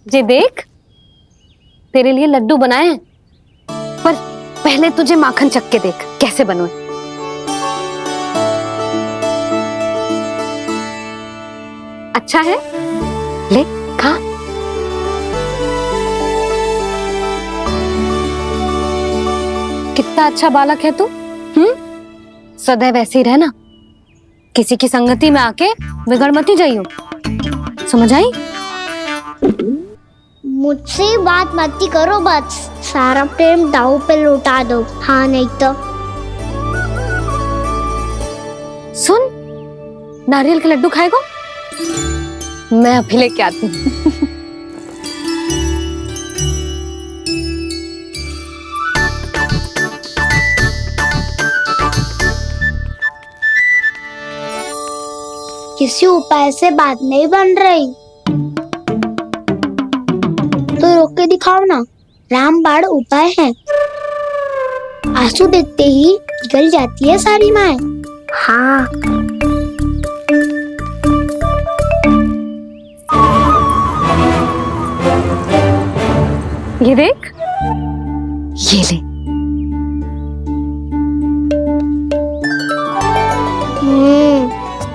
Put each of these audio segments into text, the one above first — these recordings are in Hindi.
ये देख, तेरे लिए लड्डू बनाए हैं, पर पहले तुझे माखन चख के देख कैसे बने। अच्छा है, ले खा। कितना अच्छा बालक है तू। सदैव ऐसे ही रहना, किसी की संगति में आके बिगड़ मत जाइयो, समझ आई? मुझसे बात मत करो, बस सारा प्रेम दाव पे लौटा दो। हाँ नहीं तो सुन, नारियल के लड्डू खाएगा? मैं अभी लेके आती हूँ। किसी उपाय से बात नहीं बन रही तो रोक के दिखाओ ना। रामबाण उपाय है, आंसू देखते ही पिघल जाती है सारी माए। हाँ ये देख, ये ले।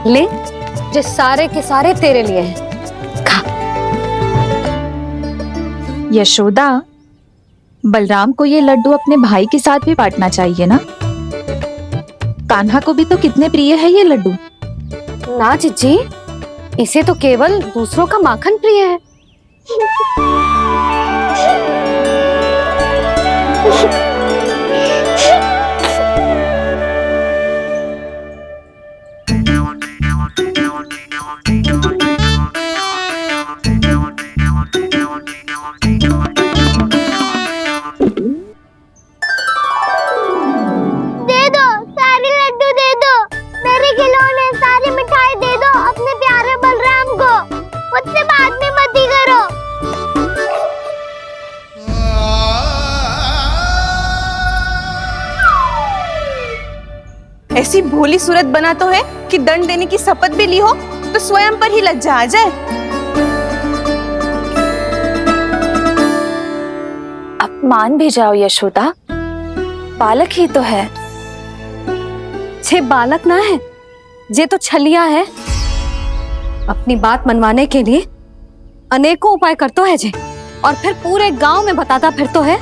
ले, जो सारे के सारे तेरे लिए हैं, खा। यशोदा, बलराम को ये लड्डू अपने भाई के साथ भी बांटना चाहिए ना। कान्हा को भी तो कितने प्रिय है ये लड्डू। ना जीजी, इसे तो केवल दूसरों का माखन प्रिय है। ऐसी भोली सूरत बना तो है कि दंड देने की शपथ भी ली हो तो स्वयं पर ही लज्जा आ जाए। अपमान भी जाओ यशोदा, बालक ही तो है। छे बालक ना है, ये तो छलिया है। अपनी बात मनवाने के लिए अनेकों उपाय करतो है जे, और फिर पूरे गांव में बताता फिरतो है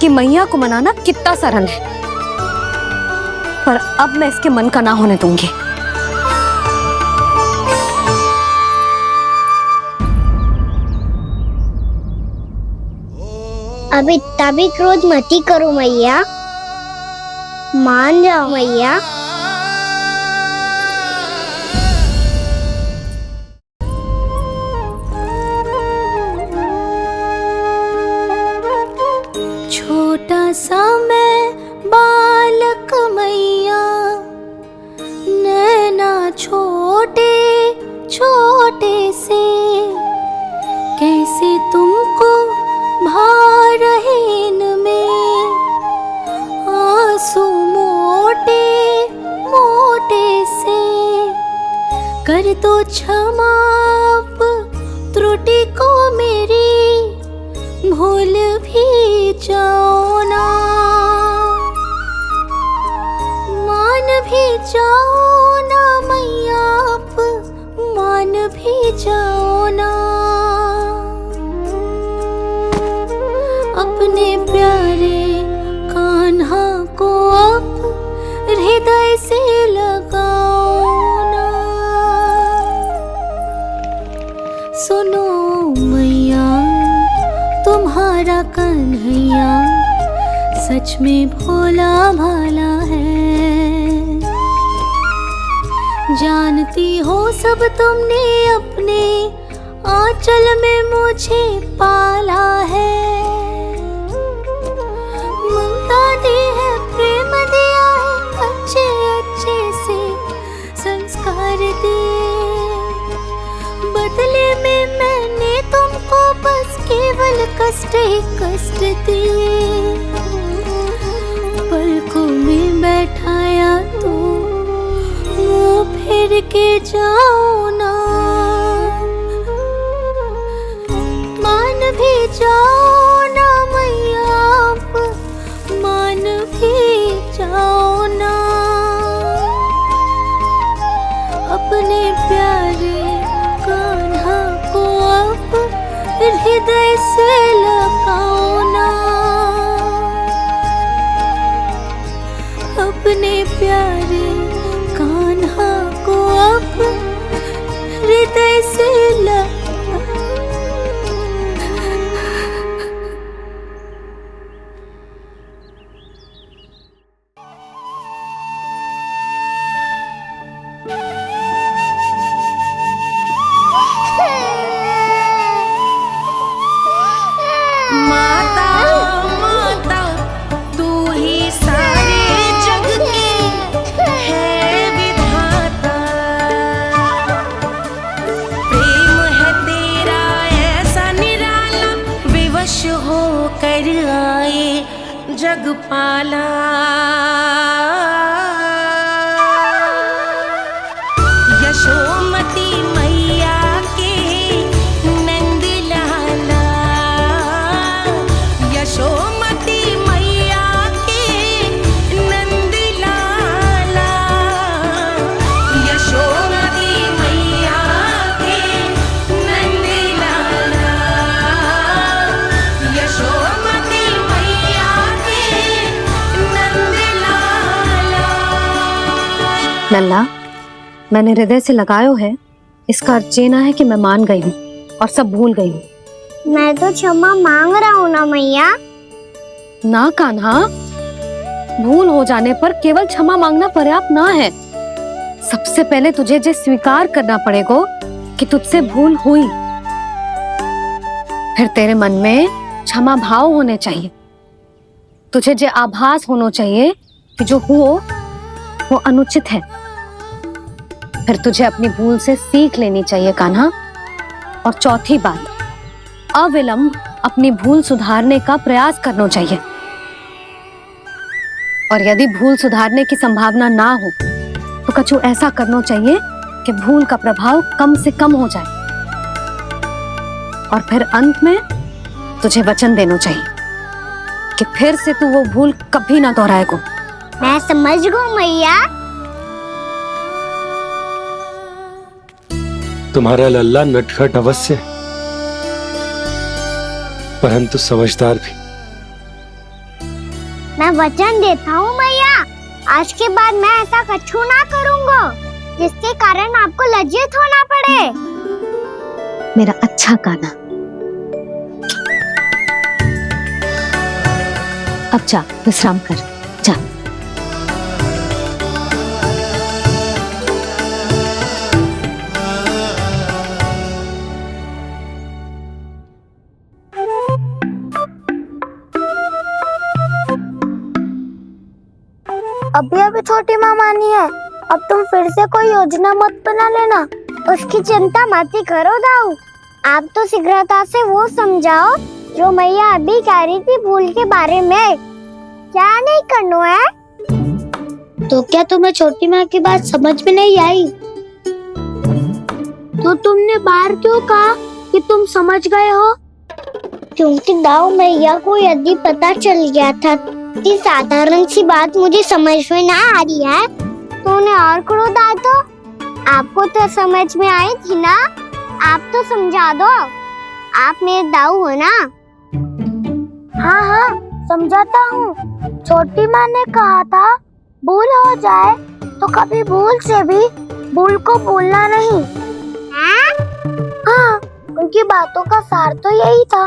कि मैया को मनाना कितना सरल है। पर अब मैं इसके मन का ना होने दूंगी। अब इतना भी क्रोध मत ही करो मैया, मान जाओ मैया। छोटा सा मैं बालक मैया, नैना छोटे छोटे से, कैसे तुमको भा रहे इनमें आंसू मोटे मोटे से। कर दो क्षमा त्रुटि को मेरी, भूल भी जाओ ना, मान भी जाओ ना मैया, आप मान भी जाओ ना। अपने प्यारे कान्हा को अब हृदय से लगाओ ना। सुनो मैया, तुम्हारा कन्हैया सच में भोला भाला है। जानती हो सब तुमने अपने आंचल में मुझे पाला है। ममता दी है, प्रेम दिया है, अच्छे अच्छे से संस्कार दिए। बदले में मैंने तुमको बस केवल कष्ट ही कष्ट दिए। पलकों में बैठाया तो मुंह फेर के जाओ ना। भी जाओ ना मैया, आप मान भी जाओ ना। अपने प्यारे कान्हा को आप हृदय से लगाओ ना। अपने प्यारे कान्हा को आप हृदय से माता माता तू ही सारे जग की है विधाता। प्रेम है तेरा ऐसा निराला, विवश हो कर आए जगपाला। यशोमती मैया के नंद लाला, यशोमती मैया के नंद लाला, यशोमती मैया के नंद लाला, यशोमती मैया के नंद लाला। लल्ला, मैंने हृदय से लगायो है, इसका अर्थ ये ना है कि मैं मान गई हूँ और सब भूल गई हूँ। मैं तो क्षमा मांग रहा हूँ ना मैया। ना कान्हा, भूल हो जाने पर केवल क्षमा मांगना पर्याप्त ना है। सबसे पहले तुझे ये स्वीकार करना पड़ेगा कि तुझसे भूल हुई। फिर तेरे मन में क्षमा भाव होने चाहिए। तुझे ये आभास होना चाहिए कि जो हुआ वो अनुचित है। फिर तुझे अपनी भूल से सीख लेनी चाहिए कान्हा। और चौथी बात, अविलंब अपनी भूल सुधारने का प्रयास करना चाहिए। और यदि भूल सुधारने की संभावना ना हो तो कछु ऐसा करना चाहिए कि भूल का प्रभाव कम से कम हो जाए। और फिर अंत में तुझे वचन देना चाहिए कि फिर से तू वो भूल कभी ना दोहराएगा। मैं समझ गई मैया। तुम्हारा लल्ला नटखट अवश्य, परंतु समझदार भी। मैं वचन देता हूँ मैया, आज के बाद मैं ऐसा कछु ना करूँगा जिसके कारण आपको लज्जित होना पड़े। मेरा अच्छा कान्हा, अब जा विश्राम कर, जा। अभी अभी छोटी माँ मानी है, अब तुम फिर से कोई योजना मत बना लेना। उसकी चिंता मत ही करो दाऊ। आप तो शीघ्रता से वो समझाओ जो मैया अभी कह रही थी भूल के बारे में। क्या नहीं करना है? तो क्या तुम्हें छोटी माँ की बात समझ में नहीं आई? तो तुमने बाहर क्यों कहा कि तुम समझ गए हो? क्योंकि दाऊ मैया को यदि पता चल गया था कि साधारण सी बात मुझे समझ में ना आ रही है तो उन्हें और क्रोध आए तो? आपको तो समझ में आई थी ना, आप तो समझा दो। आप मेरे दाऊ हो ना। हाँ हाँ समझाता हूँ। छोटी माँ ने कहा था भूल हो जाए तो कभी भूल से भी भूल को भूलना नहीं। हाँ, उनकी बातों का सार तो यही था।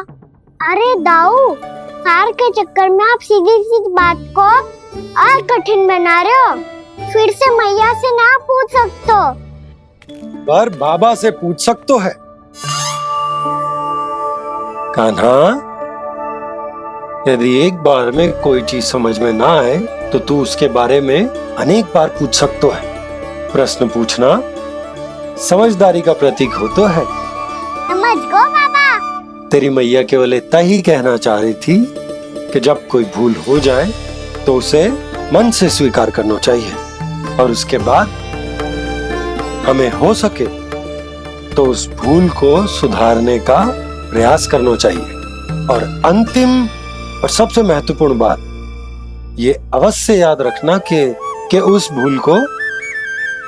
अरे दाऊ, सार के चक्कर में आप सीधी सीधी बात को और कठिन बना रहे हो। फिर से मैया से ना पूछ सकते हो, पर बाबा से पूछ सकते है। कान्हा, यदि एक बार में कोई चीज समझ में ना आए तो तू उसके बारे में अनेक बार पूछ सकते है। प्रश्न पूछना समझदारी का प्रतीक होता है। समझ गो बाबा। तेरी मैया केवल इतना ही कहना चाह रही थी कि जब कोई भूल हो जाए तो उसे मन से स्वीकार करना चाहिए और उसके बाद हमें हो सके तो उस भूल को सुधारने का प्रयास करना चाहिए। और अंतिम और सबसे महत्वपूर्ण बात, ये अवश्य याद रखना कि उस भूल को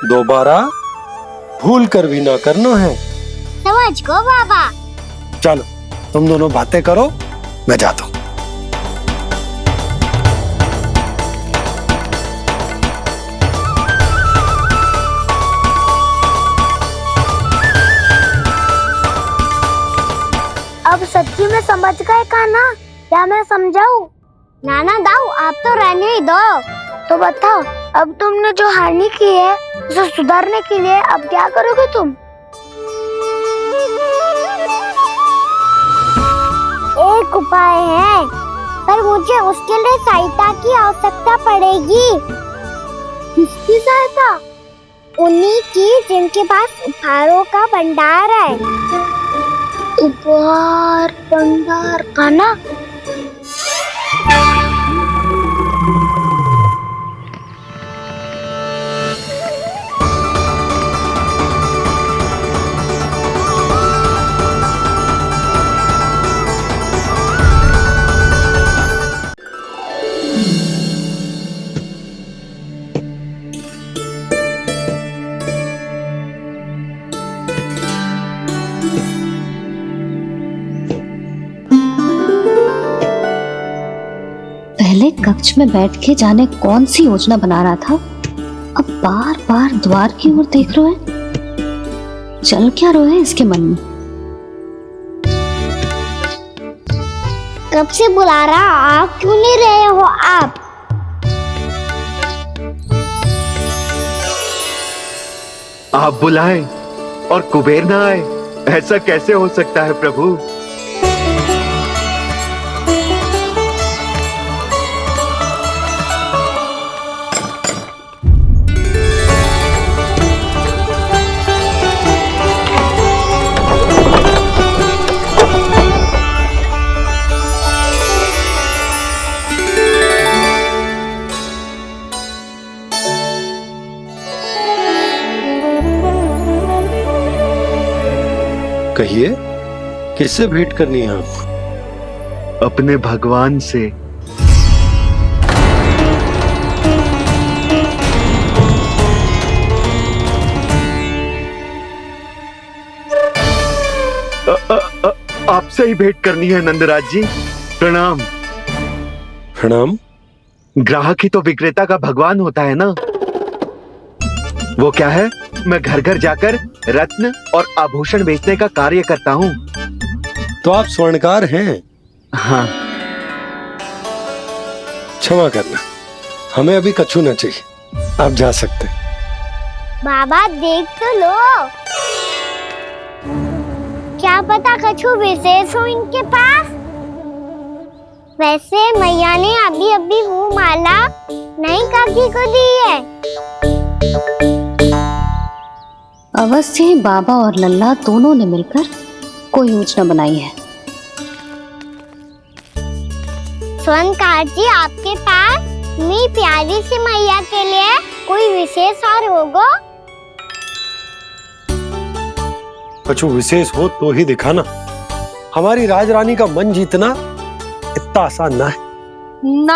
दोबारा भूल कर भी ना करना है। समझ गो बाबा। चलो तुम दोनों बातें करो, मैं जाता हूँ। अब सच्ची में समझ गए कान्हा, क्या मैं समझाऊं? नाना दाऊ, आप तो रहने ही दो। तो बताओ, अब तुमने जो हानि की है उसे सुधारने के लिए अब क्या करोगे तुम? एक उपाय है, पर मुझे उसके लिए सहायता की आवश्यकता पड़ेगी। किसकी सहायता? उन्हीं की जिनके पास उपहारों का भंडार है। उपहार भंडार का ना? पहले कक्ष में बैठ के जाने कौन सी योजना बना रहा था, अब बार बार द्वार की ओर देख रहे हैं। चल क्या रहे हैं इसके मन में? कब से बुला रहा, आप क्यों नहीं रहे हो? आप बुलाएं और कुबेर ना आए, ऐसा कैसे हो सकता है प्रभु? कहिए, किससे भेंट करनी है आपको? अपने भगवान से। आपसे ही भेंट करनी है नंदराज जी। प्रणाम। प्रणाम। ग्राहक ही तो विक्रेता का भगवान होता है ना। वो क्या है, मैं घर घर जाकर रत्न और आभूषण बेचने का कार्य करता हूँ। तो आप स्वर्णकार हैं? हाँ। क्षमा करना, हमें अभी कछु न चाहिए, आप जा सकते हैं। बाबा देख तो लो, क्या पता कछु विशेष हो इनके पास। वैसे मैया ने अभी अभी वो माला नई काकी को दी है। अवश्य ही बाबा और लल्ला दोनों ने मिलकर कोई योजना बनाई है। स्वर्णकार जी, आपके पास मेरी प्यारी सी मैया के लिए कोई विशेष और होगा? कछु विशेष हो तो ही दिखाना। हमारी राजरानी का मन जीतना इतना आसान ना है।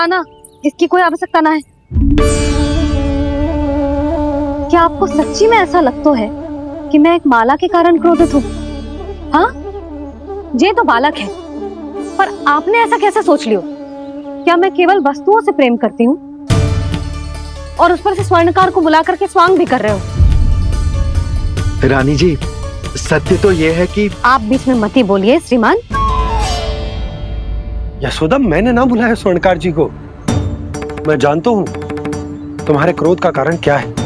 ना, इसकी कोई आवश्यकता ना है। क्या आपको सच्ची में ऐसा लगता है कि मैं एक माला के कारण क्रोधित हूँ? हाँ, ये तो बालक है, पर आपने ऐसा कैसे सोच लिया? क्या मैं केवल वस्तुओं से प्रेम करती हूँ और उस पर से स्वर्णकार को बुला करके स्वांग भी कर रहे हो? रानी जी, सत्य तो ये है कि आप बीच में मत ही बोलिए श्रीमान। यशोदा, मैंने ना बुलाया स्वर्णकार जी को। मैं जानता हूँ तुम्हारे क्रोध का कारण क्या है।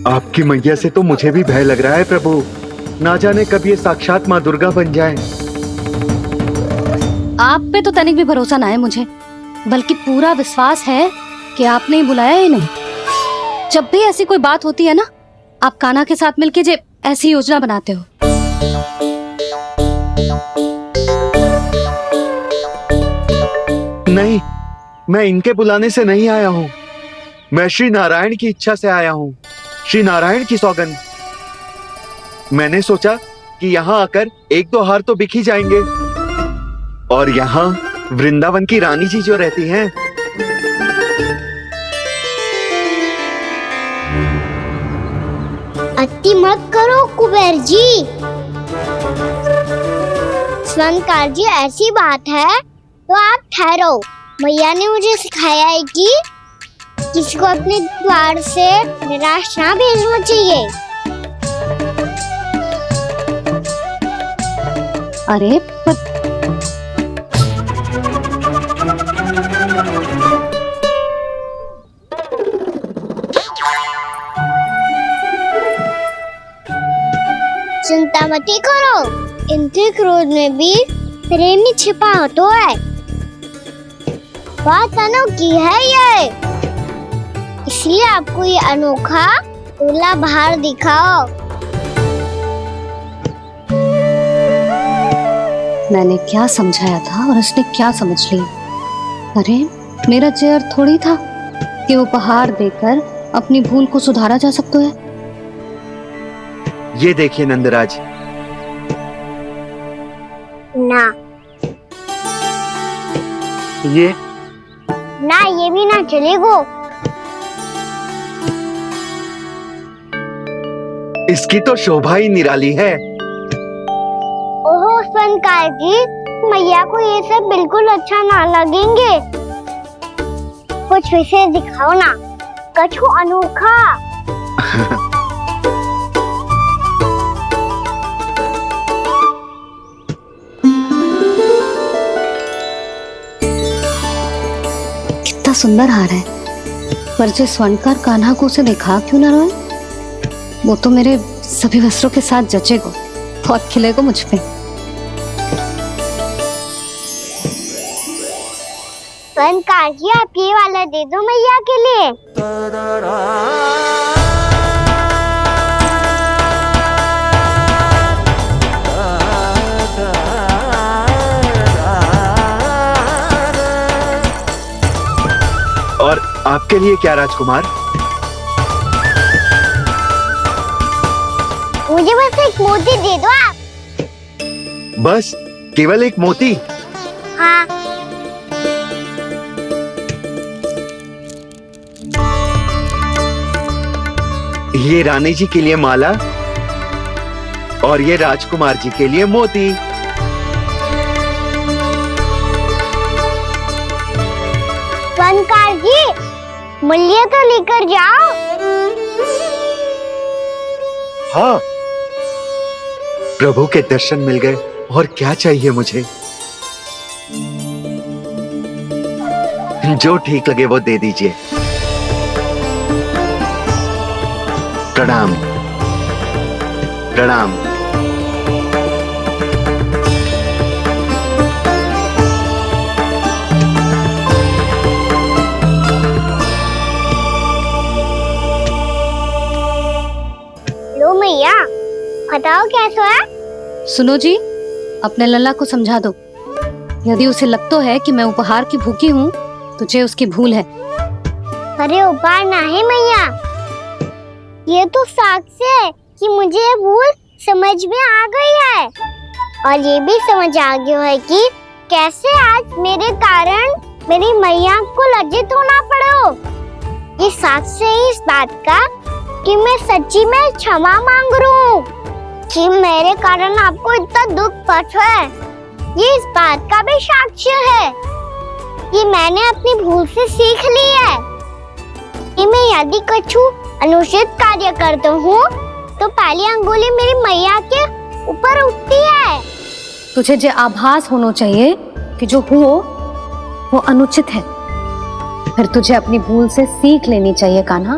आपकी मैया से तो मुझे भी भय लग रहा है प्रभु। ना जाने कब ये साक्षात माँ दुर्गा बन जाए। आप पे तो तनिक भी भरोसा ना है मुझे, बल्कि पूरा विश्वास है कि आपने ही बुलाया ही नहीं। जब भी ऐसी कोई बात होती है ना, आप कान्हा के साथ मिलके जे ऐसी योजना बनाते हो। नहीं, मैं इनके बुलाने से नहीं आया हूँ। मैं श्री नारायण की इच्छा से आया हूँ। श्री नारायण की सौगंध। मैंने सोचा कि यहाँ आकर एक दो हार तो बिक ही जाएंगे। और यहाँ वृंदावन की रानी जी जो रहती हैं, अति मत करो कुबेर जी। स्वर्णकार जी, ऐसी बात है तो आप ठहरो। मैया ने मुझे सिखाया है कि किसी को अपने द्वार से निराश ना भेजना चाहिए। अरे पर चिंता मत करो, इनके क्रोध में भी प्रेम ही छिपा तो है। बात अनोखी है ये, इसलिए आपको ये अनोखा दूल्हा बाहर दिखाओ। मैंने क्या समझाया था और उसने क्या समझ लिया। अरे मेरा चेयर थोड़ी था कि उपहार देकर अपनी भूल को सुधारा जा सकता है। ये देखिए नंदराज, ना ये ये भी ना चलेगो। इसकी तो शोभा ही निराली है। ओहो स्वर्णकार जी, मैया को ये सब बिल्कुल अच्छा ना लगेंगे। कुछ विशेष दिखाओ ना, कछु अनोखा। कितना सुंदर हार है, पर जो स्वर्णकार कान्हा को उसे दिखा क्यों ना रोए? वो तो मेरे सभी वस्त्रों के साथ जचेगा, बहुत खिलेगा मुझ पे। स्वर्णकार जी, आप ये वाला दे दो मैया के लिए। और आपके लिए क्या राजकुमार? मुझे बस एक मोती दे दो आप। बस केवल एक मोती? हाँ। ये रानी जी के लिए माला और ये राजकुमार जी के लिए मोती। स्वर्णकार जी, मूल्य तो लेकर जाओ। हाँ, प्रभु के दर्शन मिल गए, और क्या चाहिए मुझे? जो ठीक लगे वो दे दीजिए। प्रणाम प्रणाम। लो मैया, बताओ कैसा है? सुनो जी, अपने लल्ला को समझा दो। यदि उसे लगता है कि मैं उपहार की भूखी हूँ, तुझे उसकी भूल है। अरे उपहार ना है मैया, ये तो साक्ष्य है कि मुझे ये भूल समझ में आ गई है। और ये भी समझ आ गया है कि कैसे आज मेरे कारण मेरी मैया को लज्जित होना पड़ो। ये साक्ष्य है इस बात का कि मैं सच्ची में क्षमा मांग रहा हूँ कि मेरे कारण आपको इतना दुख पहुंचा है। ये इस बात का भी साक्ष्य है कि मैंने अपनी भूल से सीख ली है कि मैं यदि कछु अनुचित कार्य करता हूँ तो पहली अंगुली मेरी मैया के ऊपर उठती है। तुझे जो आभास होना चाहिए कि जो हुआ वो अनुचित है, फिर तुझे अपनी भूल से सीख लेनी चाहिए कान्हा।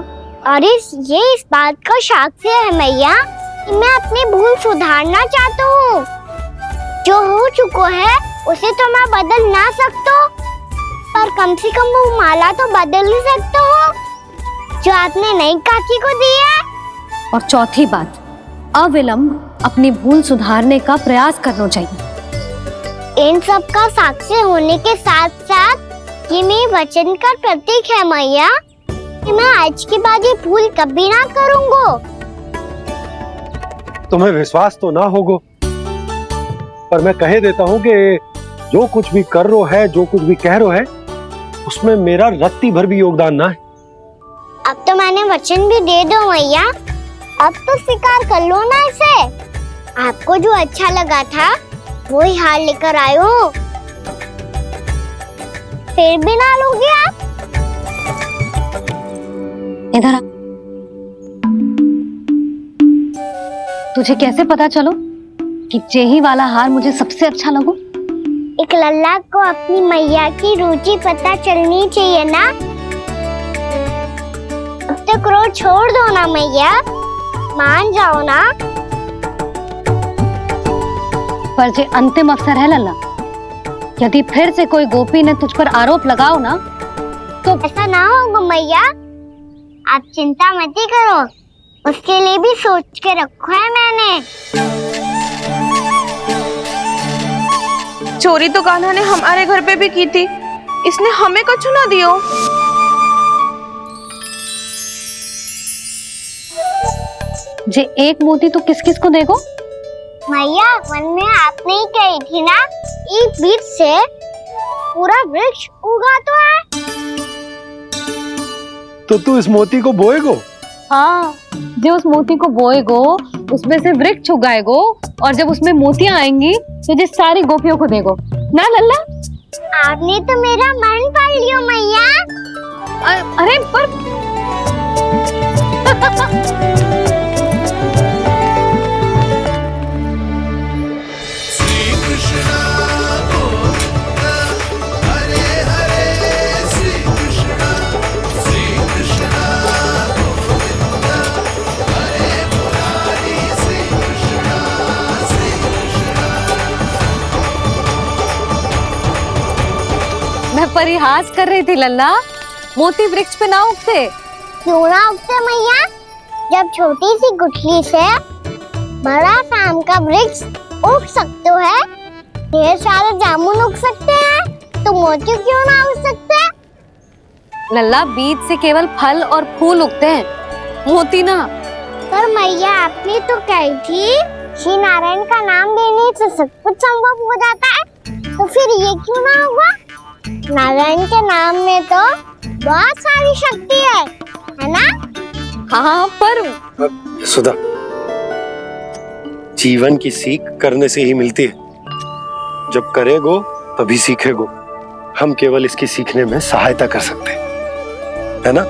और ये इस बात का साक्ष्य है मैया कि मैं अपनी भूल सुधारना चाहता हूँ। जो हो चुका है उसे तो मैं बदल ना सकता, पर कम से कम वो माला तो बदल ही सकता हूँ जो आपने नई काकी को दी है। और चौथी बात, अविलंब अपनी भूल सुधारने का प्रयास करना चाहिए। इन सब का साक्षी होने के साथ साथ ये मेरे वचन का प्रतीक है मैया कि मैं आज के बाद ये भूल कभी ना करूँगा। तुम्हें विश्वास तो ना होगो, पर मैं कहे देता हूँ कि जो कुछ भी कर रो है, जो कुछ भी कह रो है, उसमें मेरा रत्ती भर भी योगदान ना है। अब तो मैंने वचन भी दे दो मैया, अब तो स्वीकार कर लो ना इसे। आपको जो अच्छा लगा था वही हार लेकर आयो, फिर भी ना लोगे आप? इधर आ। तुझे कैसे पता चलो कि जेही वाला हार मुझे सबसे अच्छा लगो? एक लल्ला को अपनी मैया की रुचि पता चलनी चाहिए ना। अब तो क्रोध छोड़ दो ना मैया, मान जाओ ना। पर जे अंतिम अवसर है लल्ला, यदि फिर से कोई गोपी ने तुझ पर आरोप लगाओ ना तो ऐसा ना होगा मैया, आप चिंता मत ही करो, उसके लिए भी सोच के रखा है मैंने। चोरी तो कान्हा ने हमारे घर पे भी की थी, इसने हमें कुछ ना दियो। जे एक मोती तो किस किस को देगो? मैया मन में आपने ही कही थी ना, एक बीज से पूरा वृक्ष उगा तो है। तो तू इस मोती को बोएगो? हाँ, जो उस मोती को बोएगो उसमें से वृक्ष उगाएगो, और जब उसमें मोतियां आएंगी तो जिस सारी गोपियों को देगो ना लल्ला। आपने तो मेरा मन पढ़ लियो मैया। अरे पर मैं परिहास कर रही थी लल्ला, मोती वृक्ष पे ना उगते। क्यों ना उगते मैया, जब छोटी सी गुठली से बड़ा आम का वृक्ष उग सकते है, ढेर सारे जामुन उग सकते हैं, तो मोती क्यों ना उग सकते? लल्ला, बीज से केवल फल और फूल उगते हैं, मोती ना। पर मैया आपने तो कही थी श्री नारायण का नाम लेने से सब कुछ संभव हो जाता है, तो फिर ये क्यों ना होगा? नारायण के नाम में तो बहुत सारी शक्ति है ना? हाँ, पर सुधा, जीवन की सीख करने से ही मिलती है। जब करेगो तभी सीखेगो। हम केवल इसकी सीखने में सहायता कर सकते हैं, है ना?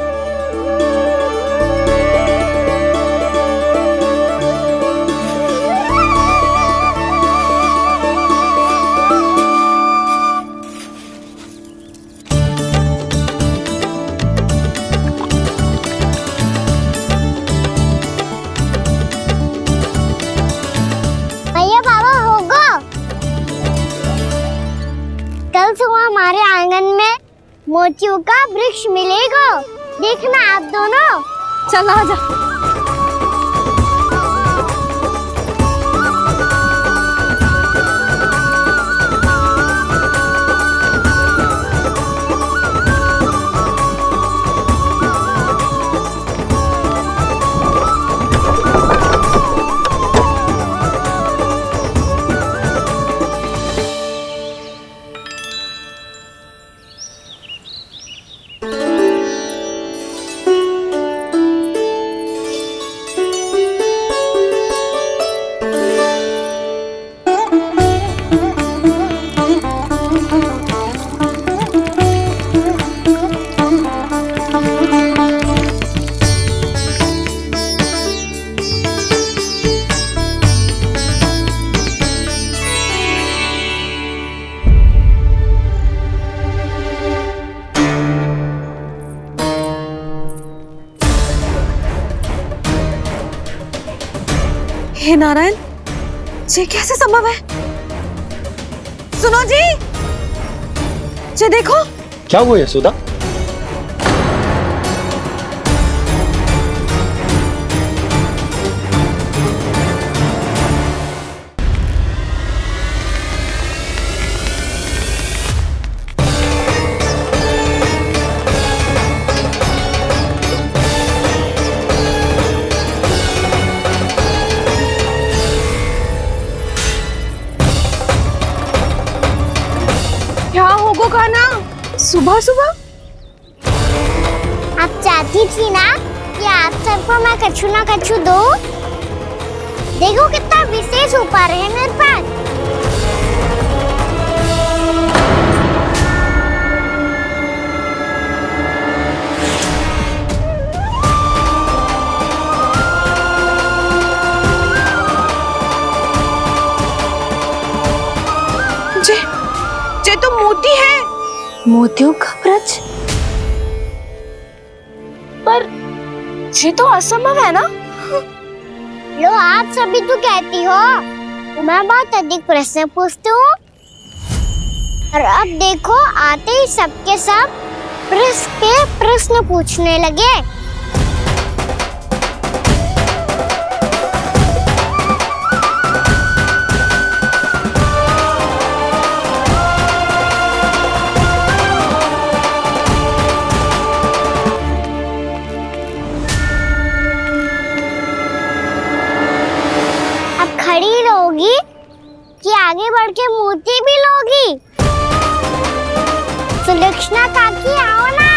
भैया बाबा होगो, कल सुबह हमारे आंगन में मोतियों का वृक्ष मिलेगा, देखना आप दोनों। चल आजा। हे नारायण, ये कैसे संभव है? सुनो जी, ये देखो। क्या हुआ यशोदा? कान्हा, सुबह सुबह? आप चाहती थी ना कि आप सबको मैं कछु ना कछु दूं? देखो कितना विशेष उपहार है मेरे पास। जे तो मोती है। मोतियों का ब्रज? पर ये तो असंभव है ना। लो आप सभी तो कहती हो, मैं बहुत अधिक प्रश्न पूछती हूँ, और अब देखो आते ही सबके सब प्रश्न पे प्रश्न पूछने लगे। खड़ी रहोगी कि आगे बढ़ के मूर्ति भी लोगी? सुलक्षणा काकी आओ ना।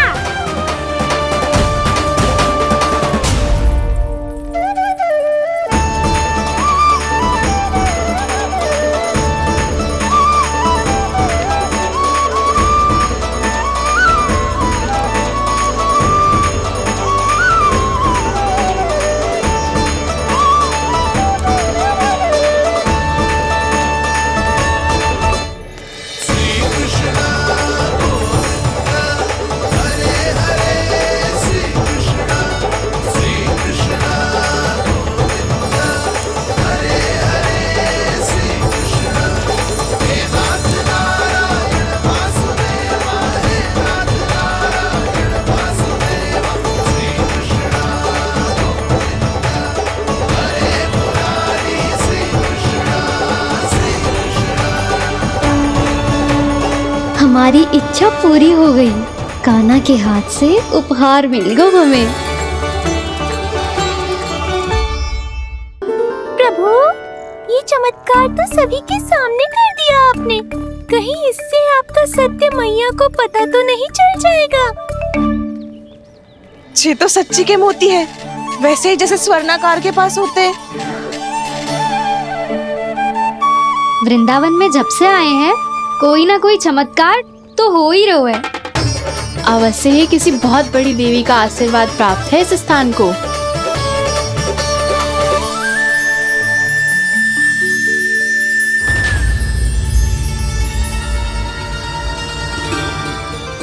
हमारी इच्छा पूरी हो गई। कान्हा के हाथ से उपहार मिल गया हमें। प्रभु, ये चमत्कार तो सभी के सामने कर दिया आपने। कहीं इससे आपका सत्य मैया को पता तो नहीं चल जाएगा? ये तो सच्ची के मोती है, वैसे ही जैसे स्वर्णाकार के पास होते हैं। वृंदावन में जब से आए हैं, कोई ना कोई चमत्कार तो हो ही रहा है। अवश्य ही किसी बहुत बड़ी देवी का आशीर्वाद प्राप्त है इस स्थान को।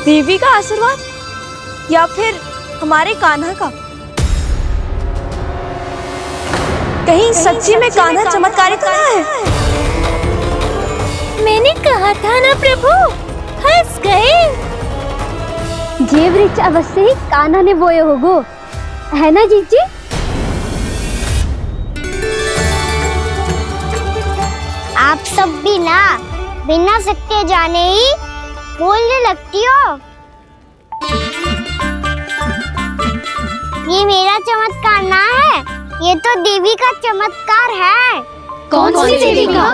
देवी का आशीर्वाद या फिर हमारे कान्हा का? कहीं सच्ची में कान्हा चमत्कारी तो ना है? मैंने कहा था ना प्रभु, हंस गए। ये वृक्ष अवश्य ही कान्हा ने बोए होगो, है ना जीजी? आप सब भी ना बिना सत्य जाने ही बोलने लगती हो। ये मेरा चमत्कार ना है, ये तो देवी का चमत्कार है। कौन सी देवी का?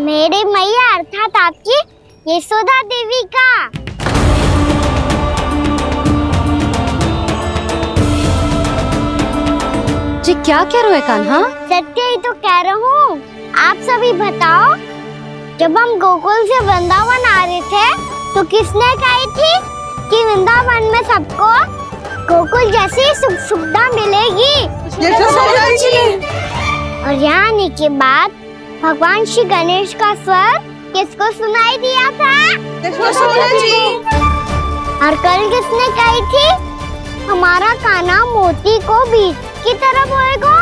मेरे मैया अर्थात आपकी यशोदा देवी का। जी क्या कह रहे हो कान्हा? सत्य ही तो कह रहा हूँ। आप सभी बताओ, जब हम गोकुल से वृंदावन आ रहे थे तो किसने कही थी कि वृंदावन में सबको गोकुल जैसी सुख सुविधा मिलेगी? यशोदा जी। और यहाँ आने के बाद भगवान श्री गणेश का स्वर किसको सुनाई दिया था? यशोदा जी। और कल किसने कही थी हमारा कान्हा मोती को बीज की तरह बोएगा,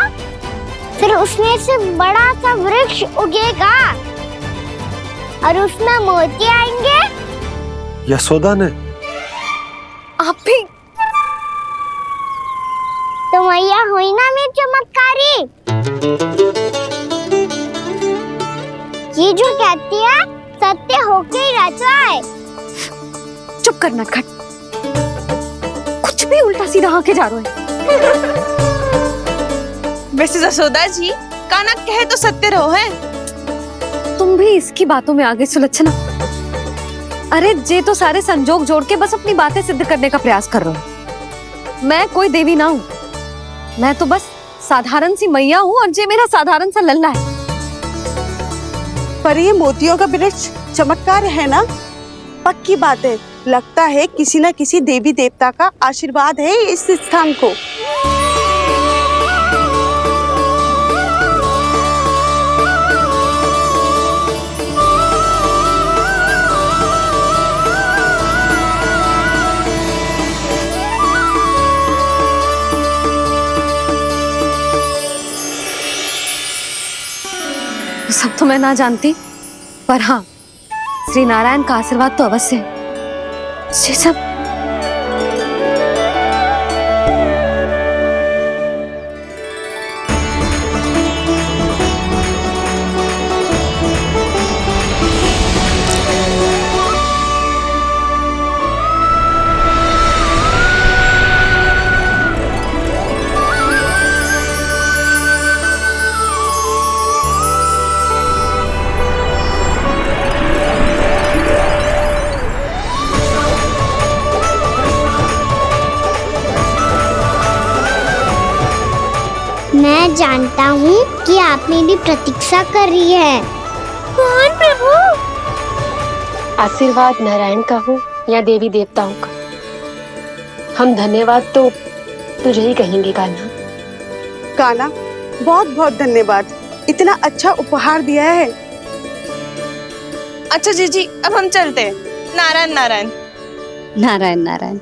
फिर उसमें से बड़ा सा वृक्ष उगेगा और उसमें मोती आएंगे? यशोदा ने? आप भी? तो मैया हुई ना मेरी चमत्कारी। ये जो कहती है सत्य होके ही रहता है। चुप कर नटखट, कुछ भी उल्टा सीधा आके जा रहे हो। वैसे यशोदा जी, कान्हा कहे तो सत्य रहो है। तुम भी इसकी बातों में आगे सुलझना। अरे जे तो सारे संजोग जोड़ के बस अपनी बातें सिद्ध करने का प्रयास कर रहे हो। मैं कोई देवी ना हूँ, मैं तो बस साधारण सी मैया हूँ और जे मेरा साधारण सा लल्ला है। पर ये मोतियों का वृक्ष चमत्कार है ना? पक्की बात है, लगता है किसी न किसी देवी देवता का आशीर्वाद है इस स्थान को। सब तो मैं ना जानती, पर हाँ, श्री नारायण का आशीर्वाद तो अवश्य है। ये सब मैं जानता हूँ कि आप मेरी प्रतीक्षा कर रही है। कौन प्रभु? आशीर्वाद नारायण का हो या देवी देवताओं का, हम धन्यवाद तो तुझे ही कहेंगे कान्हा। कान्हा, बहुत बहुत धन्यवाद, इतना अच्छा उपहार दिया है। अच्छा जीजी, अब हम चलते हैं। नारायण नारायण। नारायण नारायण।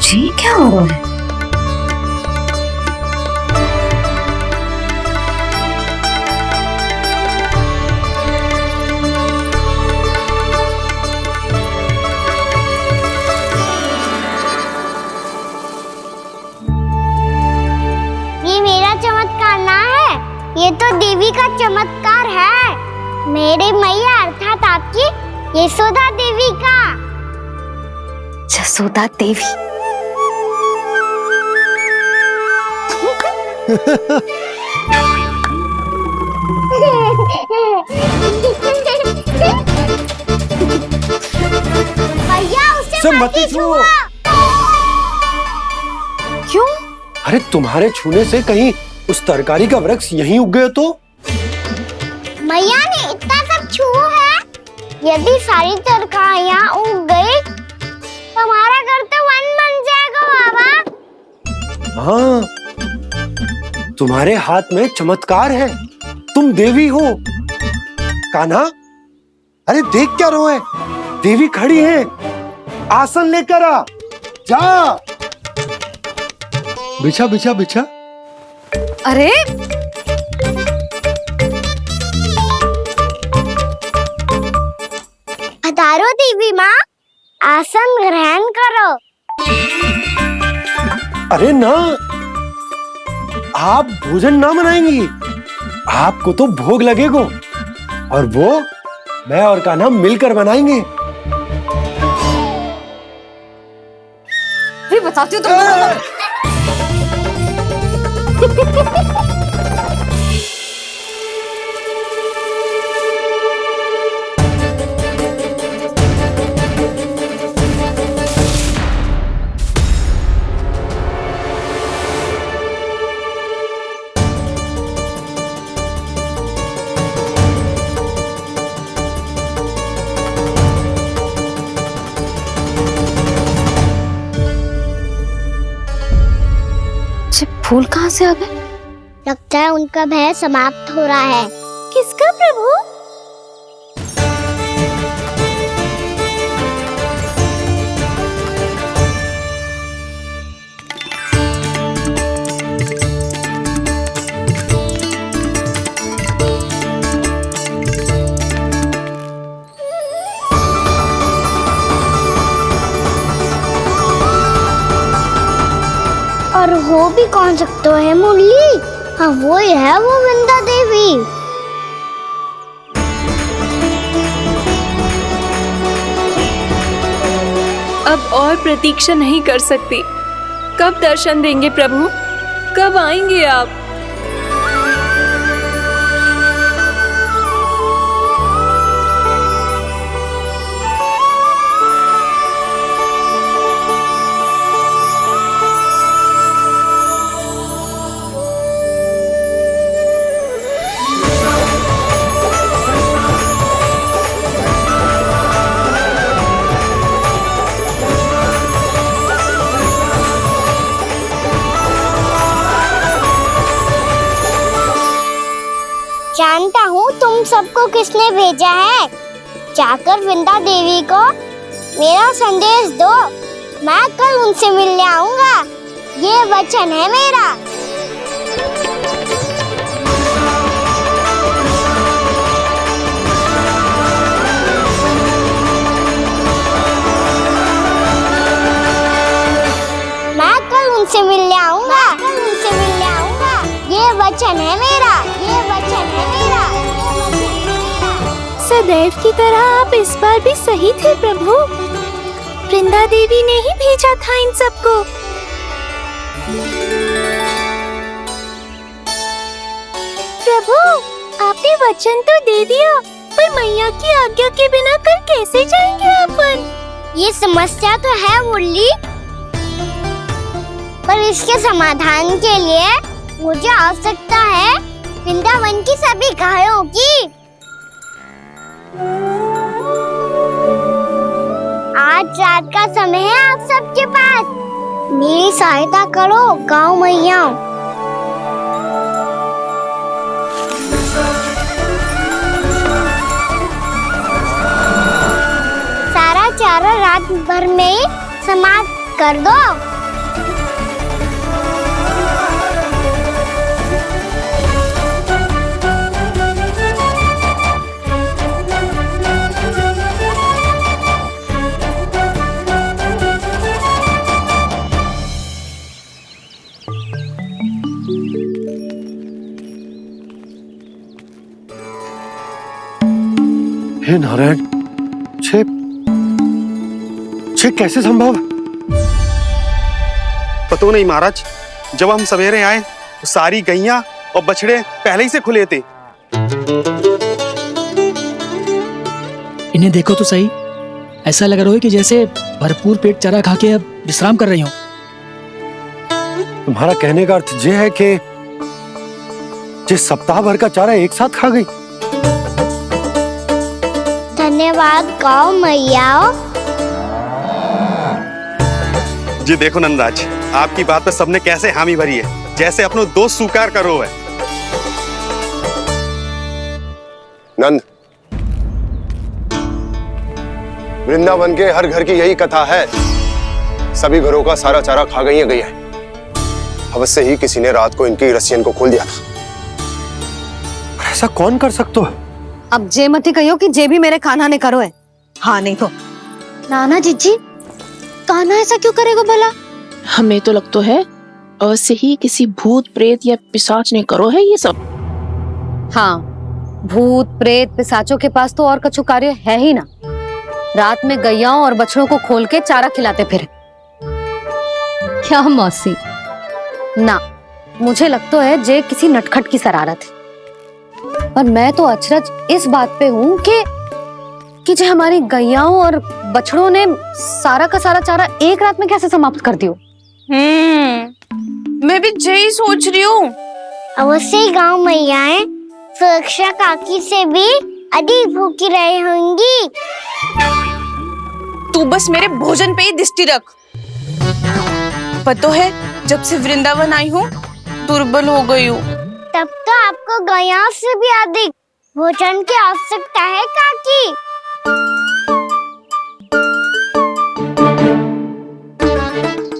जी क्या हो रहा है? ये मेरा चमत्कार ना है, ये तो देवी का चमत्कार है। मेरे मैया अर्थात आपकी यशोदा देवी का। जसोदा देवी। भैया उसे सब मत मत छुओ। क्यों? अरे तुम्हारे छूने से कहीं उस तरकारी का वृक्ष यहीं उग गए तो? मैया ने इतना सब छुआ है, यदि सारी तरकारियां उग गई तो हमारा घर तो वन बन जाएगा बाबा। हाँ, तुम्हारे हाथ में चमत्कार है, तुम देवी हो। कान्हा, अरे देख क्या रहो है, देवी खड़ी है, आसन लेकर आ, जा। बिछा बिछा बिछा। अरे पधारो देवी माँ, आसन ग्रहण करो। अरे ना, आप भोजन ना बनाएंगी, आपको तो भोग लगेगा और वो मैं और कान्हा मिलकर बनाएंगे। भी बताती हूँ तुमको। फूल कहाँ से आ गए? लगता है उनका भय समाप्त हो रहा है। किसका प्रभु? और हो भी कौन सकता है मुरली? हाँ वो ही है, वो वृंदा देवी। अब और प्रतीक्षा नहीं कर सकती। कब दर्शन देंगे प्रभु? कब आएंगे आप? जानता हूँ तुम सबको किसने भेजा है। जाकर वृंदा देवी को मेरा संदेश दो, मैं कल उनसे मिलने आऊंगा। ये वचन है मेरा। मैं कल उनसे मिलने आऊंगा। ये वचन है मेरा। सदैव की तरह आप इस बार भी सही थे प्रभु। वृंदा देवी ने ही भेजा था इन सबको। प्रभु, आपने वचन तो दे दिया, पर मैया की आज्ञा के बिना कल कैसे जाएंगे अपन? ये समस्या तो है मुरली, पर इसके समाधान के लिए मुझे आवश्यकता है वृंदावन की सभी गायों की। आज रात का समय है आप सबके पास। मेरी सहायता करो गाँव मैया। सारा चारा रात भर में ही समाप्त कर दो। हे नारायण, छे कैसे संभव? पतो नहीं महाराज, जब हम सवेरे आए तो सारी गैया और बछड़े पहले ही से खुले थे। इन्हें देखो तो सही, ऐसा लग रहा है कि जैसे भरपूर पेट चारा खा के अब विश्राम कर रही हो। तुम्हारा कहने का अर्थ ये है कि जिस सप्ताह भर का चारा एक साथ खा गई। धन्यवाद गाँव मैया। जी देखो नंदराज, आपकी बात पर सबने कैसे हामी भरी है, जैसे अपनो दोस्त स्वीकार करो है। नंद, वृंदावन के हर घर की यही कथा है। सभी घरों का सारा चारा खा गई है। अवश्य ही किसी ने रात को इनकी रस्सियन को खोल दिया था। ऐसा कौन कर सकता है? अब जे मत ही कहियो कि जे भी मेरे कान्हा ने करो है। हाँ नहीं तो नाना जीजी, कान्हा ऐसा क्यों करेगा भला? हमें तो लगता है अवश्य ही किसी भूत प्रेत या पिशाच ने करो है ये सब। हाँ, भूत प्रेत पिशाचों के पास तो और कछु कार्य है ही ना। रात में गैयाओं और बछड़ों को खोल के चारा खिलाते फिर। क्या मौसी? ना, मुझे लगता है जे किसी नटखट की शरारत है। पर मैं तो अचरज इस बात पे हूँ कि जो हमारी गैयाओं और बछड़ों ने सारा का सारा चारा एक रात में कैसे समाप्त कर दियो। मैं भी यही सोच रही हूँ। अवश्य ही गाँव मैयाएं सुरक्षा काकी से भी अधिक भूखी रही होंगी। तू बस मेरे भोजन पे ही दृष्टि रख। पता है, जब से वृंदावन आई हूँ दुर्बल हो गई हूँ। तब तो आपको गया से भी अधिक भोजन की आवश्यकता है काकी।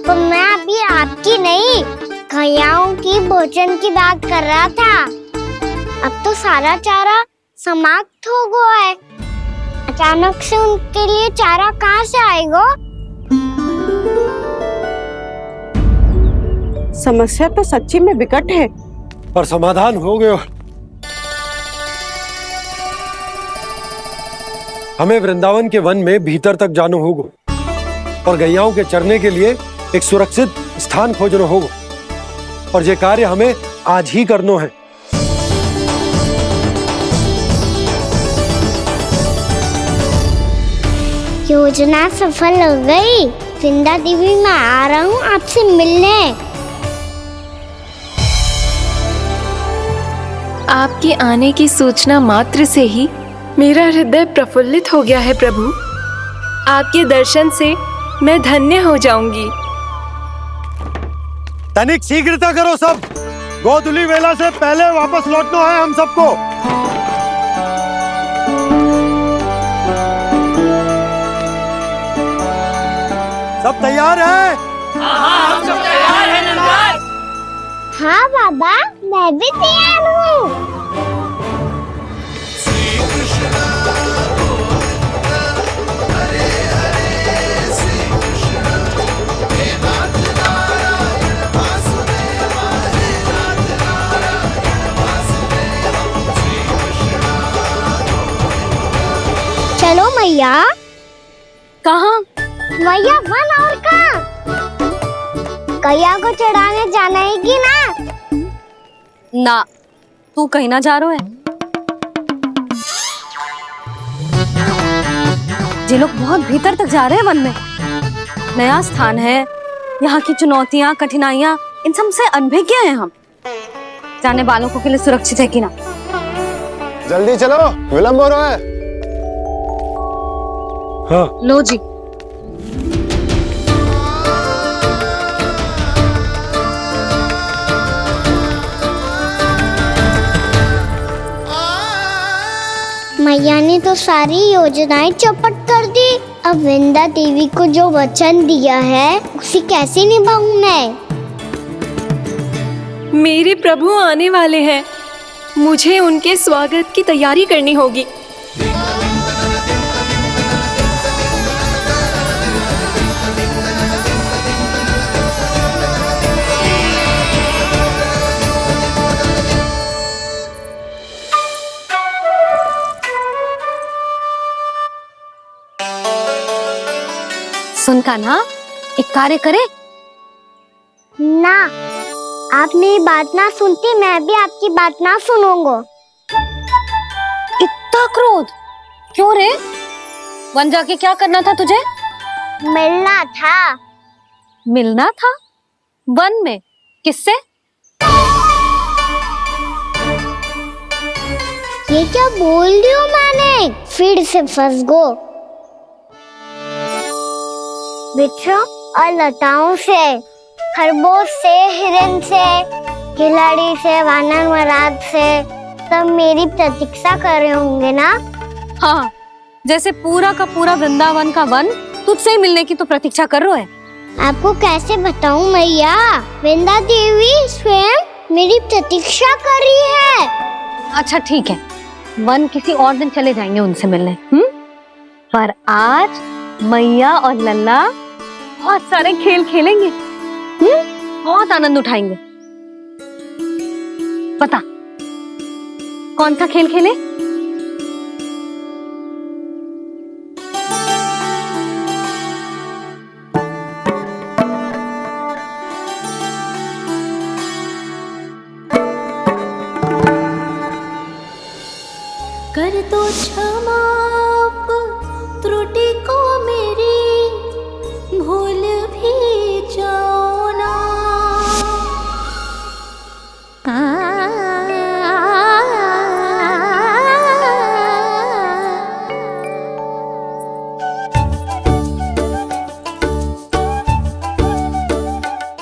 तो मैं अभी आपकी नहीं, गयाओं की भोजन की बात कर रहा था। अब तो सारा चारा समाप्त हो गया है। अचानक से उनके लिए चारा कहाँ से आएगा? समस्या तो सच्ची में विकट है, पर समाधान हो गयो। हमें वृंदावन के वन में भीतर तक जाना होगा और गैयाओं के चरने के लिए एक सुरक्षित स्थान खोजना होगा, और ये कार्य हमें आज ही करना है। योजना सफल हो गई। वृंदा देवी, मैं आ रहा हूँ आपसे मिलने। आपके आने की सूचना मात्र से ही मेरा हृदय प्रफुल्लित हो गया है प्रभु। आपके दर्शन से मैं धन्य हो जाऊंगी। तनिक शीघ्रता करो सब, गोधुली वेला से पहले वापस लौटना है हम सबको। सब तैयार है? हम सब तैयार हैं नंदराज। हाँ बाबा, मैं भी तैयार हूँ। चलो मैया। कहाँ? मैया वन और कहाँ? गैया को चढ़ाने जाना है कि ना? ना, तू कहीं ना जा रहा है। ये लोग बहुत भीतर तक जा रहे हैं वन में। नया स्थान है, यहाँ की चुनौतियाँ, कठिनाइयाँ, इन सब से अनभिज्ञ हैं हम। जाने वालों के लिए सुरक्षित है कि ना? जल्दी चलो, विलंब हो रहा है। हाँ। लो जी। मैया ने तो सारी योजनाएं चौपट कर दी। अब वृंदा देवी को जो वचन दिया है उसे कैसे निभाऊं मैं? मेरे प्रभु आने वाले हैं, मुझे उनके स्वागत की तैयारी करनी होगी। सुन कान्हा, एक कार्य करे ना, आप मेरी बात ना सुनती, मैं भी आपकी बात ना सुनूंगा। इतना क्रोध क्यों रे? वन जाके क्या करना था तुझे? मिलना था। मिलना था? वन में किससे? ये क्या बोल रही हूँ मैंने? फिर से फंस गो। बिच्छू और लताओं से, खरगोश से, हिरन से, खिलाड़ी से, वानर महाराज से, सब मेरी प्रतीक्षा कर रहे होंगे ना? हाँ, जैसे पूरा का पूरा वृंदावन का वन तुझसे ही मिलने की तो प्रतीक्षा कर रहा है। आपको कैसे बताऊं मैया? वृंदा देवी स्वयं मेरी प्रतीक्षा कर रही है। अच्छा ठीक है, वन किसी और दिन चले जाएंगे उनसे मिलने। पर आज मैया और लल्ला बहुत सारे खेल खेलेंगे। बहुत आनंद उठाएंगे। पता कौन सा खेल खेले? कर दो क्षमा त्रुटि को मेरी, भूल भी जाओ ना।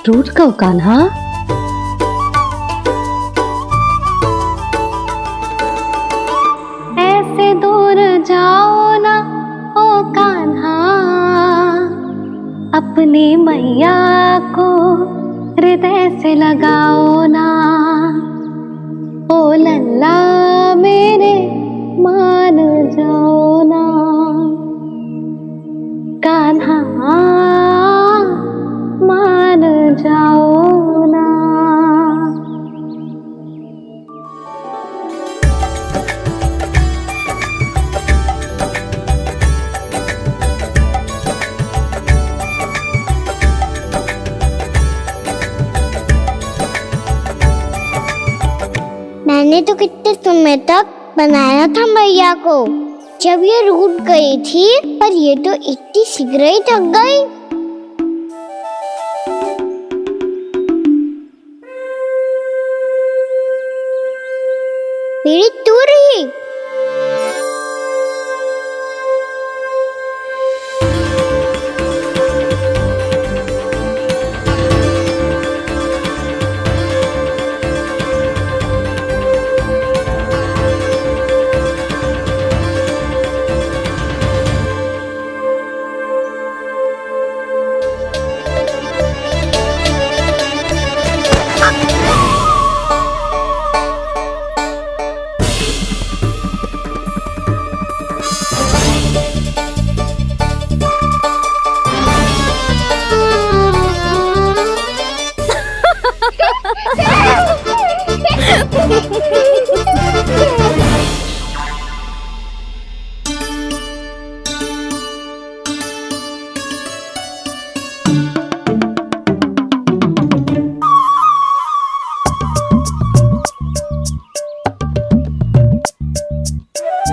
रूठ को कान्हा, अपनी मैया को हृदय से लगाओ ना, ओ लल्ला मेरे मान जाओ ना, कान्हा मान जाओ ना। मैंने तो कितने समय तक बनाया था मैया को, जब ये रूठ गई थी, पर ये तो इतनी शीघ्र ही थक गई। मेरी तू रही।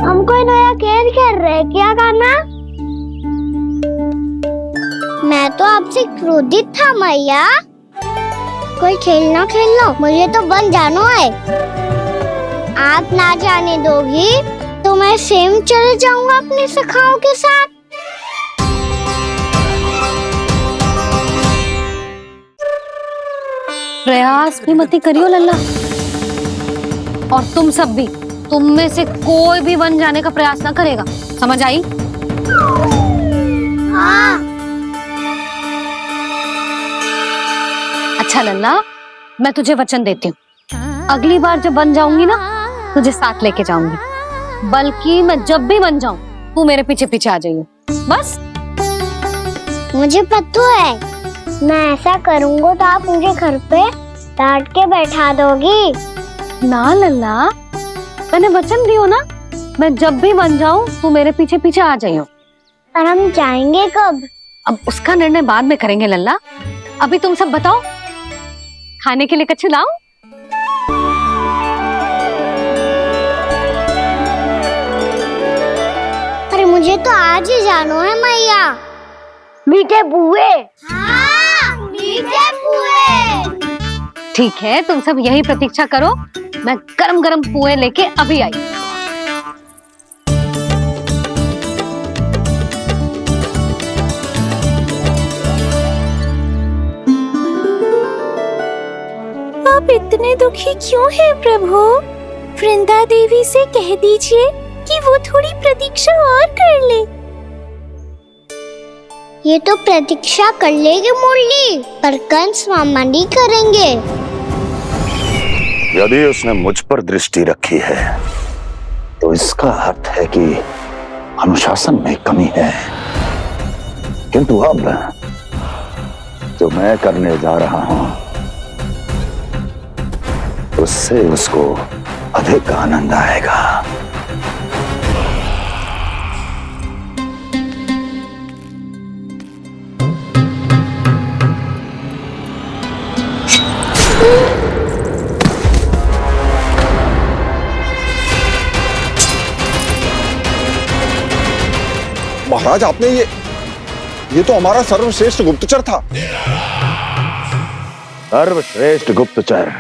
हम कोई नया खेल खेल रहे क्या कान्हा? मैं तो आपसे क्रोधित था मैया। कोई खेलना खेल लो, मुझे तो बन जाना है। आप ना जाने दोगी तो मैं स्वयं चले जाऊंगा अपने सखाओं के साथ। प्रयास भी मत करियो लल्ला, और तुम सब भी, तुम में से कोई भी बन जाने का प्रयास ना करेगा, समझ आई? हाँ। अच्छा लल्ला, मैं तुझे वचन देती हूँ, अगली बार जब बन जाऊंगी ना, तुझे साथ लेके जाऊंगी। बल्कि मैं जब भी बन जाऊं, तू मेरे पीछे पीछे आ जाइए, बस। मुझे पता है, मैं ऐसा करूंगा तो आप मुझे घर पे डांट के बैठा दोगी। ना लल्ला, मैंने वचन दियो ना, मैं जब भी बन जाऊं तू मेरे पीछे पीछे आ जाइयो। पर हम जाएंगे कब? अब उसका निर्णय बाद में करेंगे लल्ला। अभी तुम सब बताओ, खाने के लिए कुछ लाऊं? अरे मुझे तो आज ही जाना है मैया। मीठे बुए। हाँ, मीठे बुए। ठीक है, तुम सब यही प्रतीक्षा करो, मैं गरम गरम पुए लेके अभी आई। आप इतने दुखी क्यों हैं प्रभु? वृंदा देवी से कह दीजिए कि वो थोड़ी प्रतीक्षा और कर ले। ये तो प्रतीक्षा कर लेगी मुरली, पर कंस मामा नहीं करेंगे। यदि उसने मुझ पर दृष्टि रखी है तो इसका अर्थ है कि अनुशासन में कमी है। किंतु अब जो मैं करने जा रहा हूं उससे उसको अधिक आनंद आएगा। महाराज, आपने ये तो हमारा सर्वश्रेष्ठ गुप्तचर था। सर्वश्रेष्ठ गुप्तचर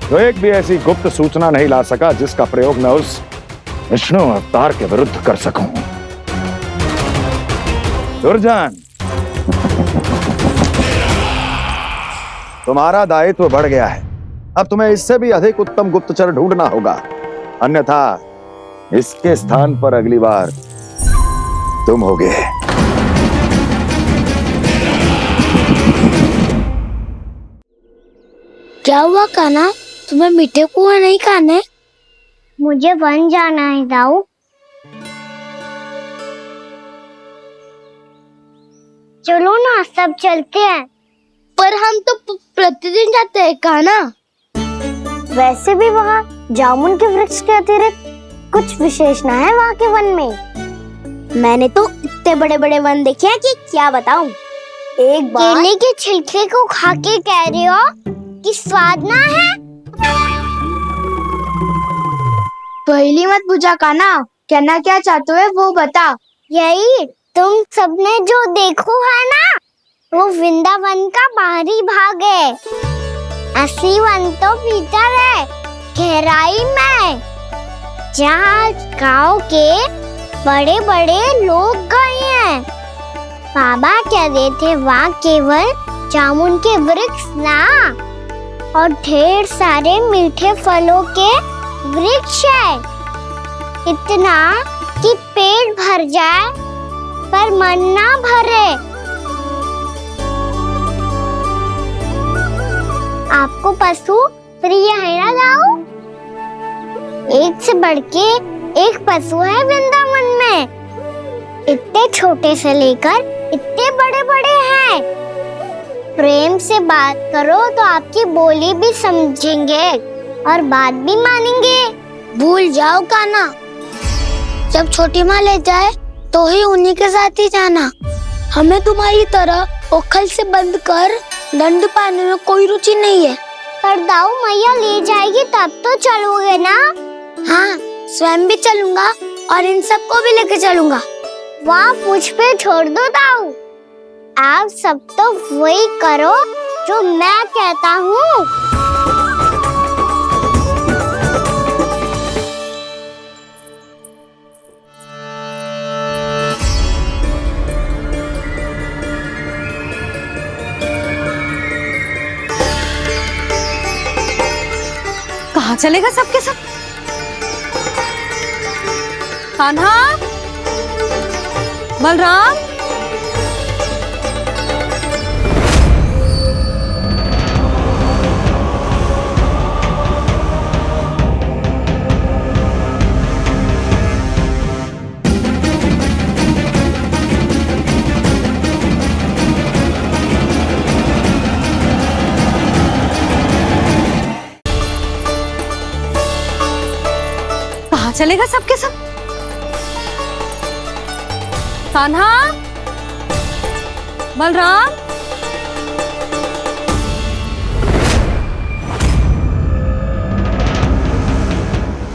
जो एक भी ऐसी गुप्त सूचना नहीं ला सका जिसका प्रयोग मैं उस विष्णु अवतार के विरुद्ध कर सकूं। दुर्जन, तुम्हारा दायित्व बढ़ गया है। अब तुम्हें इससे भी अधिक उत्तम गुप्तचर ढूंढना होगा, अन्यथा इसके स्थान पर अगली बार तुम होगे। क्या हुआ कान्हा, तुम्हें मीठे कुआ नहीं खाने? मुझे वन जाना है दाऊ। चलो ना सब चलते हैं। पर हम तो प्रतिदिन जाते हैं कान्हा। वैसे भी वहाँ जामुन के वृक्ष के अतिरिक्त कुछ विशेष ना है वहाँ के वन में। मैंने तो इतने बड़े बड़े वन देखे हैं कि क्या बताऊं। एक बार केले के छिलके को खा के कह रहे हो कि स्वाद ना है? पहली मत पूछा कान्हा, कहना क्या चाहते हो वो बता। यही तुम सबने जो देखो है ना, वो वृंदावन का बाहरी भाग है। असली वन तो भीतर है, गहराई में, जहाँ गाँव के बड़े बड़े लोग गए हैं। बाबा कह रहे थे वहाँ केवल जामुन के वृक्ष ना, और ढेर सारे मीठे फलों के वृक्ष है। इतना कि पेट भर जाए पर मन ना भरे। आपको पशु प्रिय है ना दाऊ? एक से बढ़ के एक पशु है वृंदावन में। इतने छोटे से लेकर इतने बड़े बड़े हैं। प्रेम से बात करो तो आपकी बोली भी समझेंगे और बात भी मानेंगे। भूल जाओ कान्हा, जब छोटी माँ ले जाए तो ही उन्हीं के साथ ही जाना। हमें तुम्हारी तरह ओखल से बंद कर दंड पाने में कोई रुचि नहीं है। पर दाऊ मैया ले जाएगी तब तो चलोगे ना? हाँ, स्वयं भी चलूंगा और इन सबको भी लेके चलूंगा। वहाँ मुझ पे छोड़ दो दाऊ। आप सब तो वही करो जो मैं कहता हूँ। कहाँ चलेगा सबके सब? कान्हा, बलराम, कहाँ चलेगा सबके सब? कान्हा, बलराम,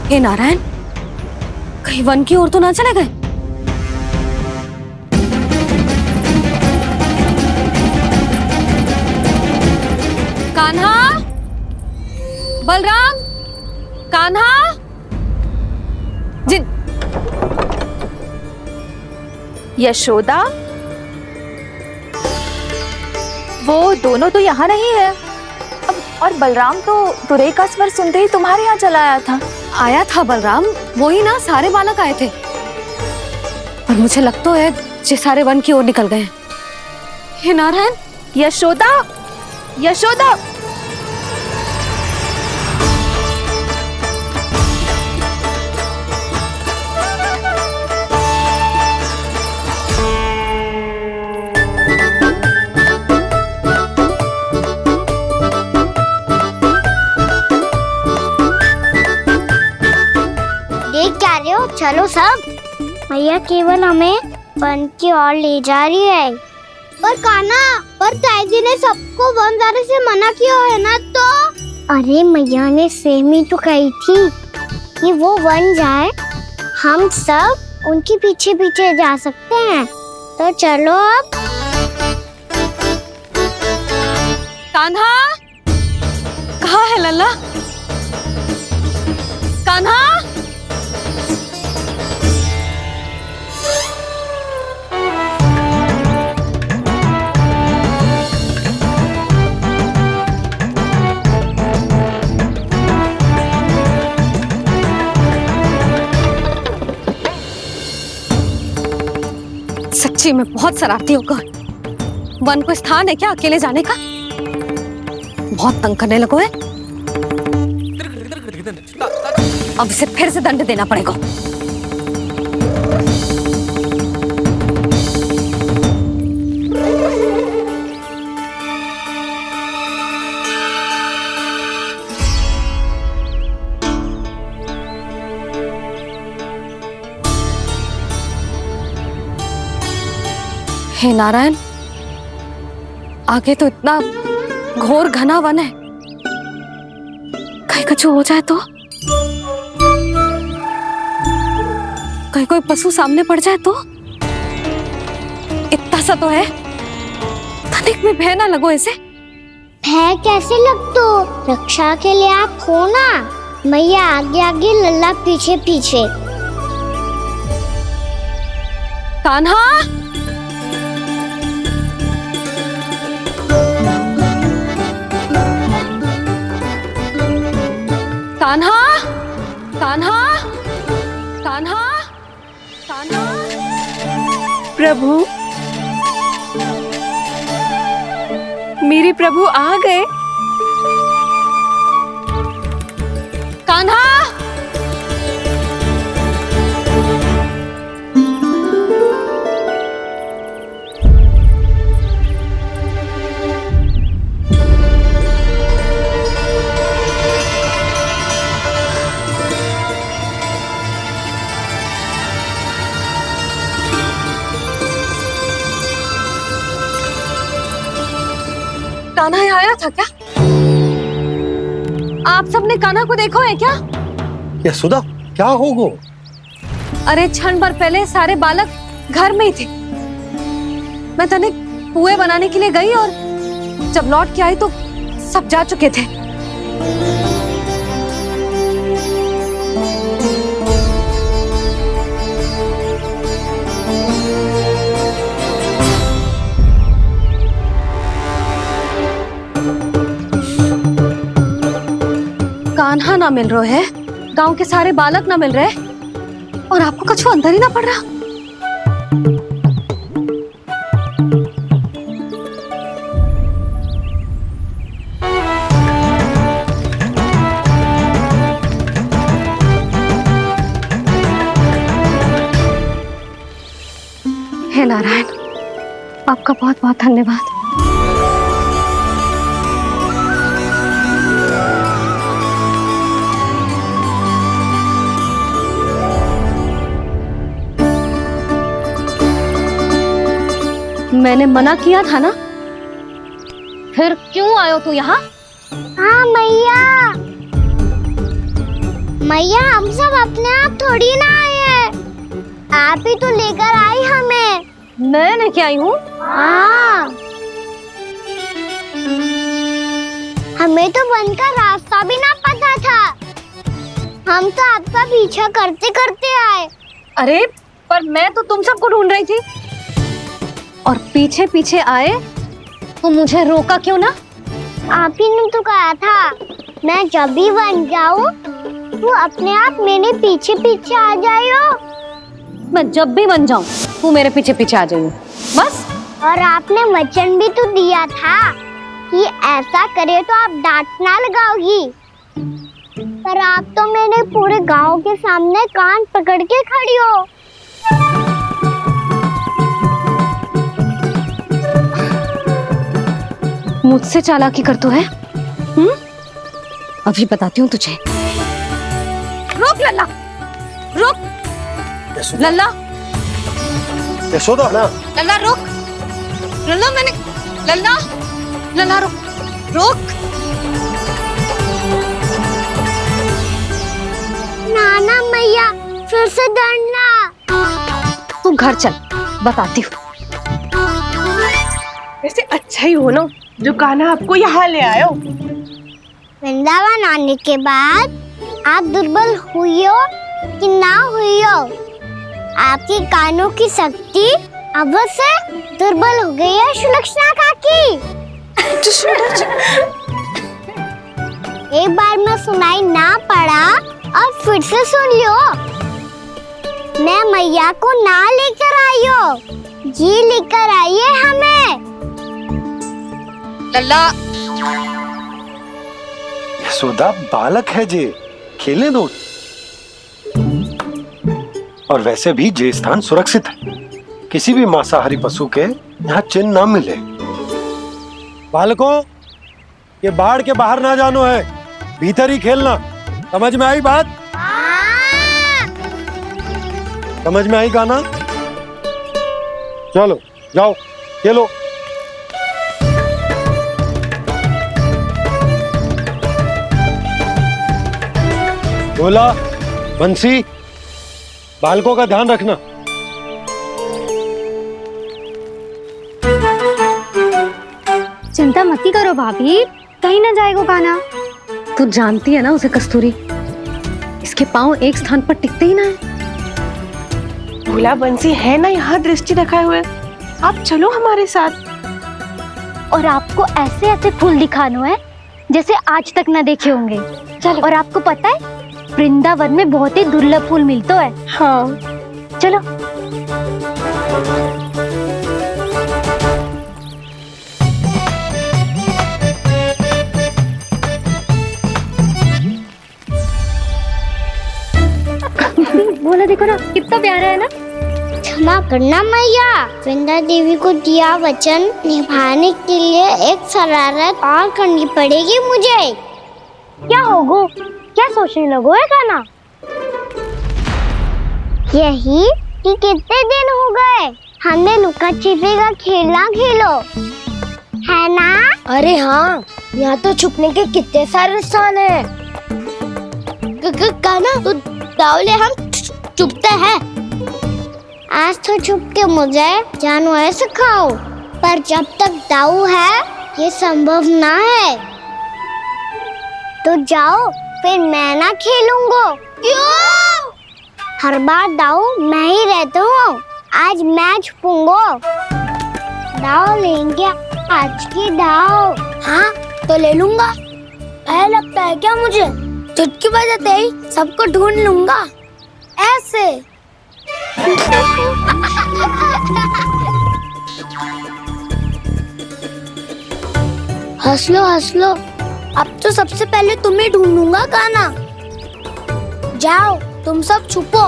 हे नारायण, कहीं वन की ओर तो ना चले गए? कान्हा, बलराम, कान्हा, जिन यशोदा, वो दोनों तो यहाँ नहीं है। अब और बलराम तो तुरई का स्वर सुनते ही तुम्हारे यहाँ चला आया था बलराम, वही ना सारे बालक आए थे। और मुझे लगता है जे सारे वन की ओर निकल गए। हे नारायण, यशोदा, यशोदा, चलो सब, भैया केवल हमें वन की ओर ले जा रही है। पर कान्हा, पर ताई जी ने सबको वन जाने से मना किया है ना तो? अरे मैया ने सेम ही तो कही थी कि वो वन जाए, हम सब उनके पीछे पीछे जा सकते हैं। तो चलो अब। कान्हा, कहाँ है लल्ला? कान्हा, सच्ची में बहुत शरारती होकर वन को स्थान है क्या अकेले जाने का? बहुत तंग करने लगो है। अब इसे फिर से दंड देना पड़ेगा। हे नारायण, आगे तो इतना घोर घना वन है, कहीं कुछ हो जाए तो, कहीं कोई पशु सामने पड़ जाए तो। इतना सा तो है, तनिक में भय ना लगो इसे। भय कैसे लग तो, रक्षा के लिए आप हो ना। मैया आगे आगे, लल्ला पीछे पीछे। कान्हा, कान्हा, कान्हा, कान्हा, कान्हा। प्रभु, मेरे प्रभु आ गए। कान्हा, कान्हा यहाँ आया था क्या? आप सबने कान्हा को देखो है क्या? यशोदा, क्या होगो? अरे क्षण भर पहले सारे बालक घर में ही थे। मैं तनिक पुए बनाने के लिए गई और जब लौट के आई तो सब जा चुके थे। कान्हा ना मिल रहे है, गांव के सारे बालक ना मिल रहे, और आपको कछु अंदर ही ना पड़ रहा। हे नारायण, आपका बहुत बहुत धन्यवाद। मैंने मना किया था ना, फिर क्यों आयो तू यहाँ? हाँ मैया, मैया हम सब अपने आप थोड़ी ना आए हैं, आप ही तो लेकर आई हमें। मैं लेके आई हूँ? हाँ, हमें तो वन का रास्ता भी ना पता था, हम तो आपका पीछा करते करते आए। अरे पर मैं तो तुम सबको ढूंढ रही थी, और पीछे पीछे आए तो मुझे रोका क्यों ना? आप ही ने तो कहा था मैं जब भी बन जाऊं तू अपने आप मेरे पीछे पीछे आ जाइयो। मैं जब भी बन जाऊं तू मेरे पीछे पीछे आ जाइयो, बस। और आपने वचन भी तो दिया था कि ऐसा करे तो आप डांट ना लगाओगी, पर आप तो मेरे पूरे गांव के सामने कान पकड़ के खड़ी हो। मुझसे चालाकी करतू है? अभी बताती हूँ तुझे। रुक लल्ला, रुक लल्ला, यशोदा ना, लल्ला रुक, लल्ला मैंने, लल्ला, लल्ला रुक, रुक। नाना मैया फिर से डरना। तू घर चल, बताती हूँ। वैसे अच्छा ही हो ना जो कान्हा आपको यहाँ ले आयो। वृंदावन आने के बाद आप दुर्बल हुई हो कि ना हुई हो, आपके कानों की शक्ति अब से दुर्बल हो गई है सुलक्षणा काकी। एक बार में सुनाई ना पड़ा और फिर से सुन लो। मैं मैया को ना लेकर आई हो, जी लेकर आई है हमें। लल्ला, यशोदा बालक है जे, खेलने दो। और वैसे भी ये स्थान सुरक्षित है, किसी भी मांसाहारी पशु के यहाँ चिन्ह ना मिले। बालकों, ये बाढ़ के बाहर ना जानो है, भीतर ही खेलना। समझ में आई बात? समझ में आई गाना? चलो जाओ खेलो। बोला बंसी, बालकों का ध्यान रखना। चिंता मती करो भाभी, कहीं ना जाएगा कान्हा। तू जानती है ना उसे कस्तूरी, इसके पांव एक स्थान पर टिकते ही ना है। भोला बंसी है ना यहाँ दृष्टि रखाए हुए, आप चलो हमारे साथ। और आपको ऐसे ऐसे फूल दिखानो है जैसे आज तक न देखे होंगे। चलो। और आपको पता है वृंदावन में बहुत ही दुर्लभ फूल मिलते हैं। हाँ चलो। बोला देखो ना, कितना प्यारा है ना। क्षमा करना मैया, वृंदा देवी को दिया वचन निभाने के लिए एक शरारत और करनी पड़ेगी मुझे। क्या होगो, क्या सोचने लगो है कान्हा? यही कि कितने दिन हो गए हमने लुका छिपी का खेलना खेलो, है ना? अरे हाँ, यहाँ तो छुपने के कितने सारे स्थान है। कान्हा, तो दावले हम छुपते हैं। आज तो छुप के मुझे जानवर सिखाओ, पर जब तक दाऊ है ये संभव ना है। तो जाओ, फिर मैं ना खेलूंगा। क्यों? हर बार दाऊ मैं ही रहता हूँ, आज मैं छुपूंगा। दाऊ लेंगे आज की दाऊ। हाँ तो ले लूंगा। ऐसा लगता है क्या मुझे? चुटकी बजाते ही सबको ढूंढ लूंगा ऐसे। हंस लो, अब तो सबसे पहले तुम्हें ढूंढूंगा कान्हा। जाओ तुम सब छुपो।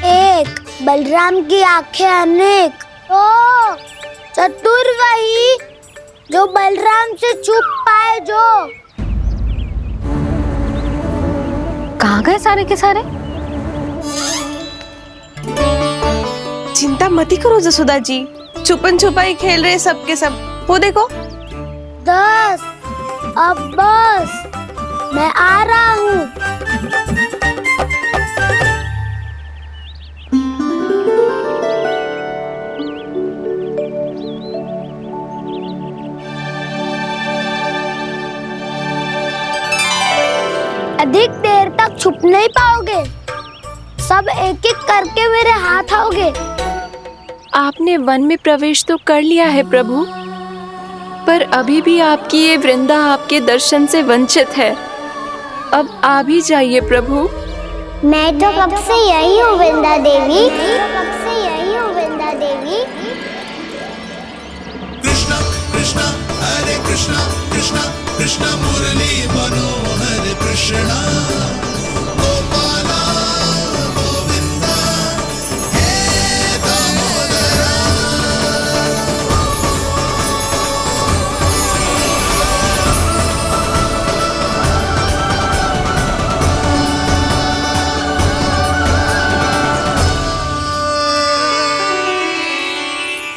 एक, बलराम की आंखें अनेक। तो चतुर वही जो बलराम से छुप पाए। जो कहाँ गए सारे के सारे? चिंता मती करो जसोदा जी, छुपन छुपाई खेल रहे सबके सब। वो देखो 10, अब बस, मैं आ रहा हूँ। अधिक देर तक छुप नहीं पाओगे, सब एक एक करके मेरे हाथ आओगे। आपने वन में प्रवेश तो कर लिया है प्रभु, पर अभी भी आपकी ये वृंदा आपके दर्शन से वंचित है। अब आप ही जाइए प्रभु। मैं तो कब से यही हूँ वृंदा देवी, कब से यही हूँ वृंदा देवी। कृष्णा कृष्णा हरे कृष्णा कृष्णा कृष्णा मुरली मनोहर कृष्णा गोपाला गोविंदा हे दामोदरा।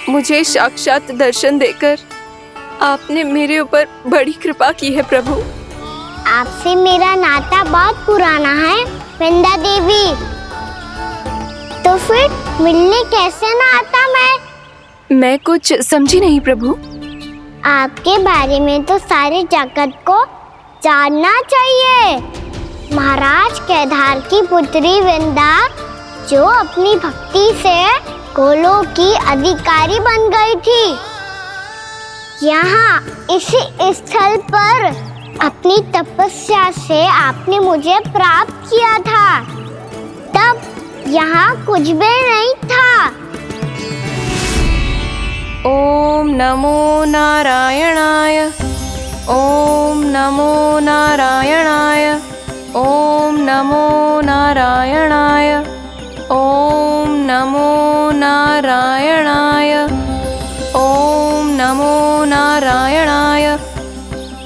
मुझे साक्षात दर्शन देकर आपने मेरे ऊपर बड़ी कृपा की है प्रभु। आपसे मेरा नाता बहुत पुराना है वृंदा देवी, तो फिर मिलने कैसे ना आता मैं कुछ समझी नहीं प्रभु। आपके बारे में तो सारे जगत को जानना चाहिए। महाराज केदार की पुत्री वृंदा जो अपनी भक्ति से गोलों की अधिकारी बन गई थी, यहाँ इसी स्थल पर अपनी तपस्या से आपने मुझे प्राप्त किया था। तब यहाँ कुछ भी नहीं था। ओम नमो नारायणाय। ओम नमो नारायणाय। ओम नमो नारायणाय। ओम नमो नारायणाय। ओम नमो नारायणाय।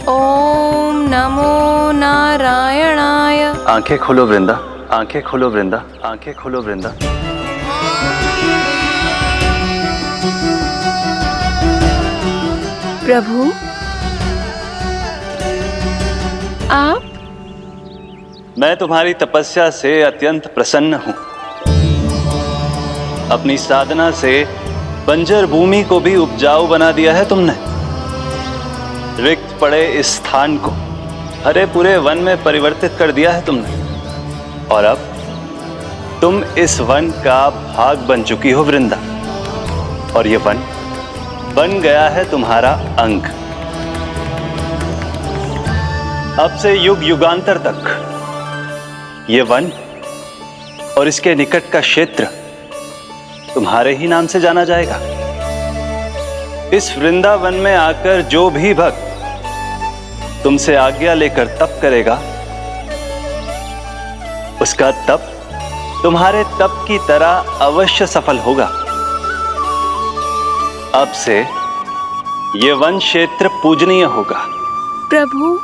ओम नमो नारायणाय। आंखें खोलो वृंदा, आंखें खोलो वृंदा, आंखें खोलो वृंदा। प्रभु, आप? मैं तुम्हारी तपस्या से अत्यंत प्रसन्न हूं। अपनी साधना से बंजर भूमि को भी उपजाऊ बना दिया है तुमने। रिक्त पड़े इस स्थान को हरे पूरे वन में परिवर्तित कर दिया है तुमने। और अब तुम इस वन का भाग बन चुकी हो वृंदा। और ये वन बन गया है तुम्हारा अंग। अब से युग युगांतर तक ये वन और इसके निकट का क्षेत्र तुम्हारे ही नाम से जाना जाएगा। इस वृंदावन में आकर जो भी भक्त तुमसे आज्ञा लेकर तप करेगा, उसका तप तुम्हारे तप की तरह अवश्य सफल होगा। अब से ये वन क्षेत्र पूजनीय होगा। प्रभु,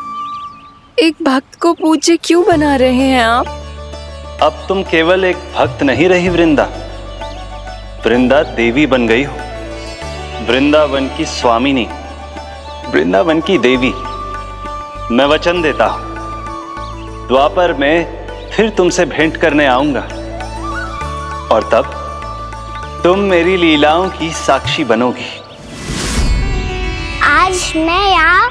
एक भक्त को पूज्य क्यों बना रहे हैं आप? अब तुम केवल एक भक्त नहीं रही वृंदा, वृंदा देवी बन गई हो। वृंदावन की स्वामिनी, वृंदावन की देवी। मैं वचन देता हूं, द्वापर में फिर तुमसे भेंट करने आऊंगा और तब तुम मेरी लीलाओं की साक्षी बनोगी। आज मैं यहाँ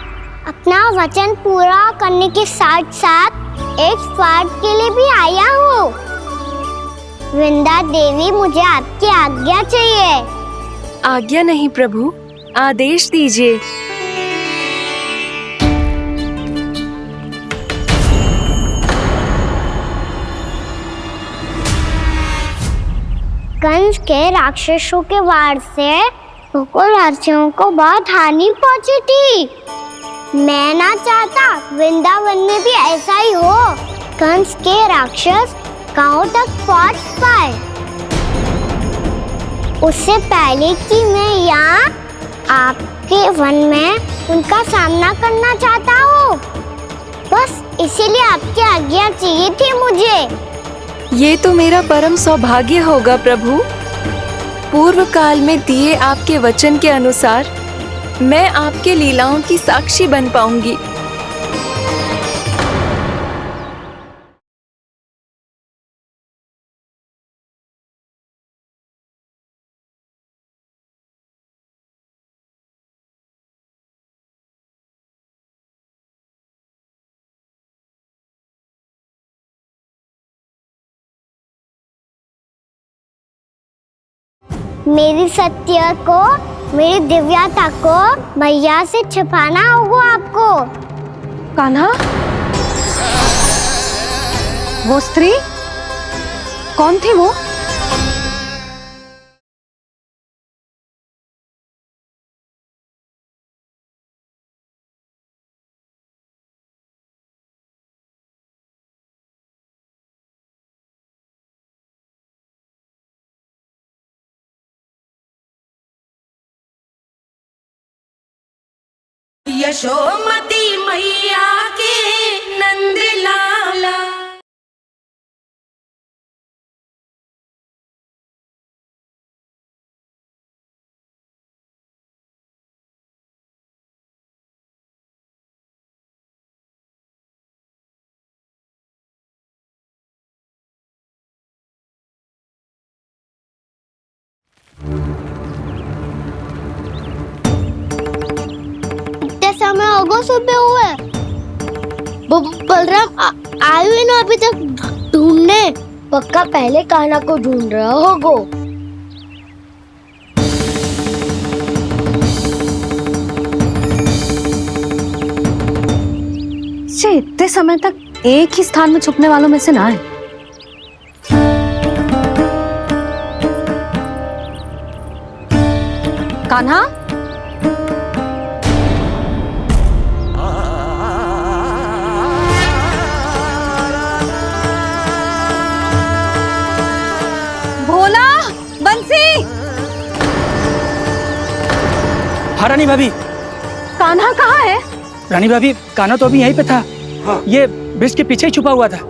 अपना वचन पूरा करने के साथ साथ एक स्वार्थ के लिए भी आया हूँ। वृंदा देवी, मुझे आपकी आज्ञा चाहिए। आज्ञा नहीं प्रभु, आदेश दीजिए। कंस के राक्षसों के वार से गोकुलवासियों को बहुत हानि पहुंची थी। मैं ना चाहता वृंदावन में भी ऐसा ही हो। कंस के राक्षस गांव तक पहुंच पाए, उससे पहले कि मैं यहाँ आपके वन में उनका सामना करना चाहता हूँ। बस इसीलिए आपकी आज्ञा चाहिए थी मुझे। ये तो मेरा परम सौभाग्य होगा प्रभु। पूर्व काल में दिए आपके वचन के अनुसार मैं आपके लीलाओं की साक्षी बन पाऊंगी। मेरी सत्य को, मेरी दिव्यता को भैया से छिपाना होगा आपको। कान्हा, वो स्त्री कौन थी वो? यशोमती मैया के नंद लाला। समय होगा सुबह हुए। बलराम आए हुए ना अभी तक ढूंढने। पक्का पहले कान्हा को ढूंढ रहा होगा। इतने समय तक एक ही स्थान में छुपने वालों में से ना है। कान्हा, भोला, बंसी। हाँ रानी भाभी। कान्हा कहाँ है? रानी भाभी, कान्हा तो अभी यहीं पे था। हाँ। ये ब्रिज के पीछे ही छुपा हुआ था।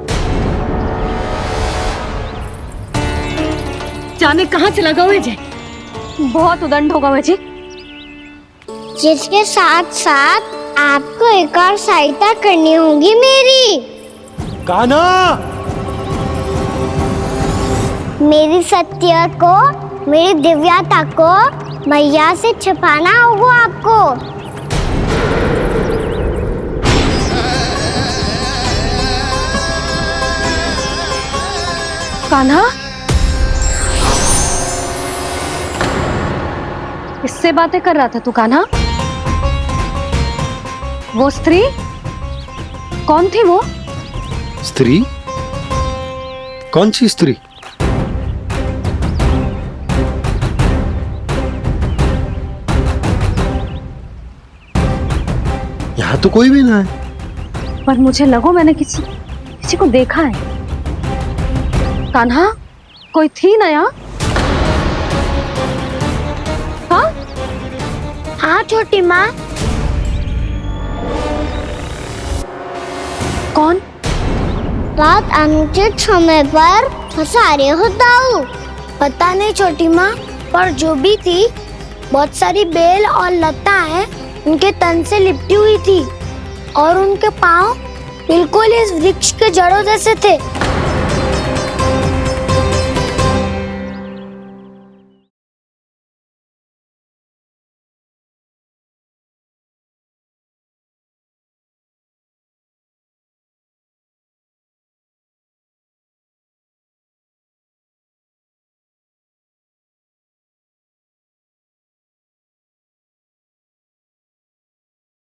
जाने कहाँ चला गया है जी? बहुत उदंड होगा वह जी। जिसके साथ साथ आपको एक और सहायता करनी होगी मेरी। कान्हा, मेरी सत्य को, मेरी दिव्यता को मैया से छिपाना होगा आपको। कान्हा, किससे बातें कर रहा था तू कान्हा? वो स्त्री कौन थी? वो स्त्री? कौन सी स्त्री? यहाँ तो कोई भी ना है। पर मुझे लगो मैंने किसी को देखा है। कान्हा, कोई थी ना यहाँ? हाँ? हाँ छोटी माँ। कौन? रात अनुचित समय पर फंसारे होता हूँ। पता नहीं छोटी माँ, पर जो भी थी बहुत सारी बेल और लता है उनके तन से लिपटी हुई थी और उनके पाँव बिल्कुल इस वृक्ष के जड़ों जैसे थे।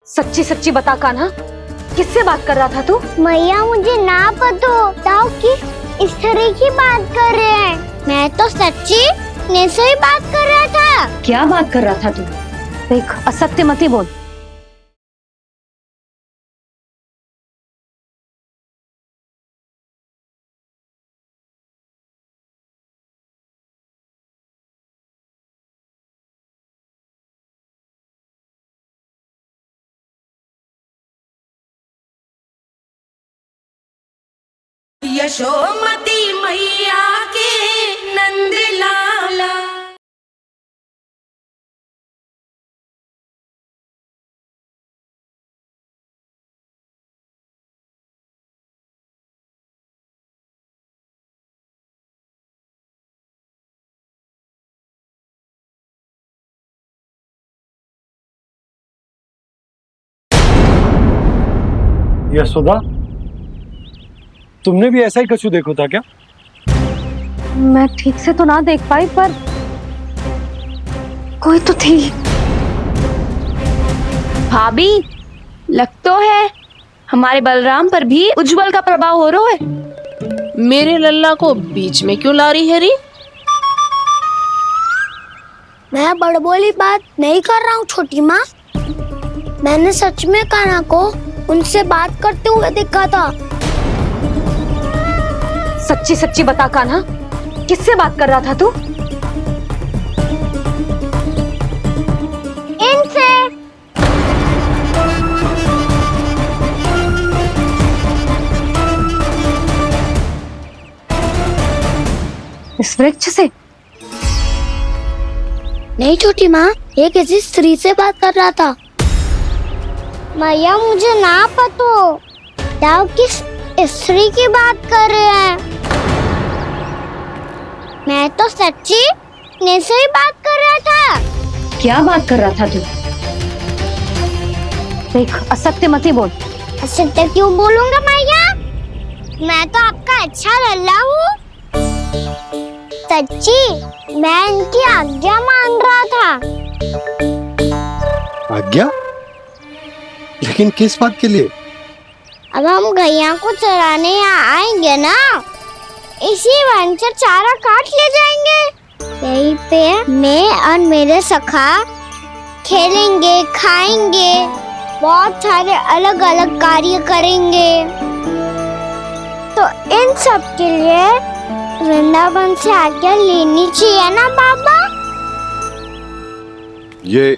सच्ची सच्ची बता कान्हा, किससे बात कर रहा था तू? मैया मुझे ना पता बताओ किस इस तरह की बात कर रहे हैं। मैं तो सच्ची ने से ही बात कर रहा था। क्या बात कर रहा था तू? देख, असत्य मत ही बोल। यशोमती मैया के नंद लाला। यशोदा, तुमने भी ऐसा ही कछु देखो था क्या? मैं ठीक से तो ना देख पाई, पर कोई तो थी। भाभी, लग तो है हमारे बलराम पर भी उज्जवल का प्रभाव हो रहा है। मेरे लल्ला को बीच में क्यों ला रही है री? मैं बड़बोली बात नहीं कर रहा हूँ छोटी माँ। मैंने सच में कान्हा को उनसे बात करते हुए देखा था। सच्ची सच्ची बता कान्हा, किससे बात कर रहा था तू? इनसे। इस वृक्ष से? नहीं छोटी माँ, ये किसी स्त्री से बात कर रहा था। मैया मुझे ना पता बताओ किस स्त्री की बात कर रहे हैं। मैं तो सच्ची ने से ही बात कर रहा था। क्या बात कर रहा था तू? देख, असत्य मत ही बोल। असत्य क्यों बोलूंगा मैया? मैं तो आपका अच्छा लल्ला हूँ। सच्ची मैं इनकी आज्ञा मान रहा था। आज्ञा? लेकिन किस बात के लिए? अब हम गैया को चराने यहाँ आएंगे ना, इसी वंचर चारा काट ले जाएंगे। यहीं पे मैं और मेरे सखा खेलेंगे, खाएंगे, बहुत सारे अलग अलग कार्य करेंगे। तो इन सब के लिए वृंदावन से आज्ञा लेनी चाहिए ना बाबा? ये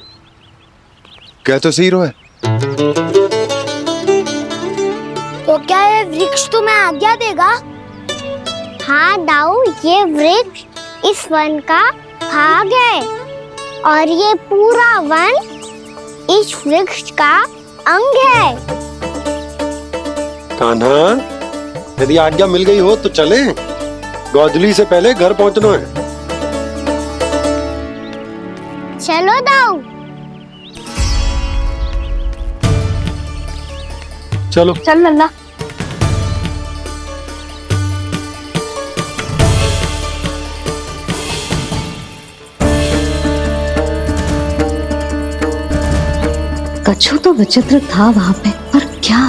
कह तो सही रहा है। तो क्या ये वृक्ष तुम्हें आज्ञा देगा? हाँ दाऊ, ये वृक्ष इस वन का भाग है और ये पूरा वन इस वृक्ष का अंग है। कान्हा, यदि आज्ञा मिल गई हो तो चले, गोधली से पहले घर पहुंचना है। चलो दाऊ। चलो चल लल्ला। कछु तो विचित्र था वहां पे, पर क्या?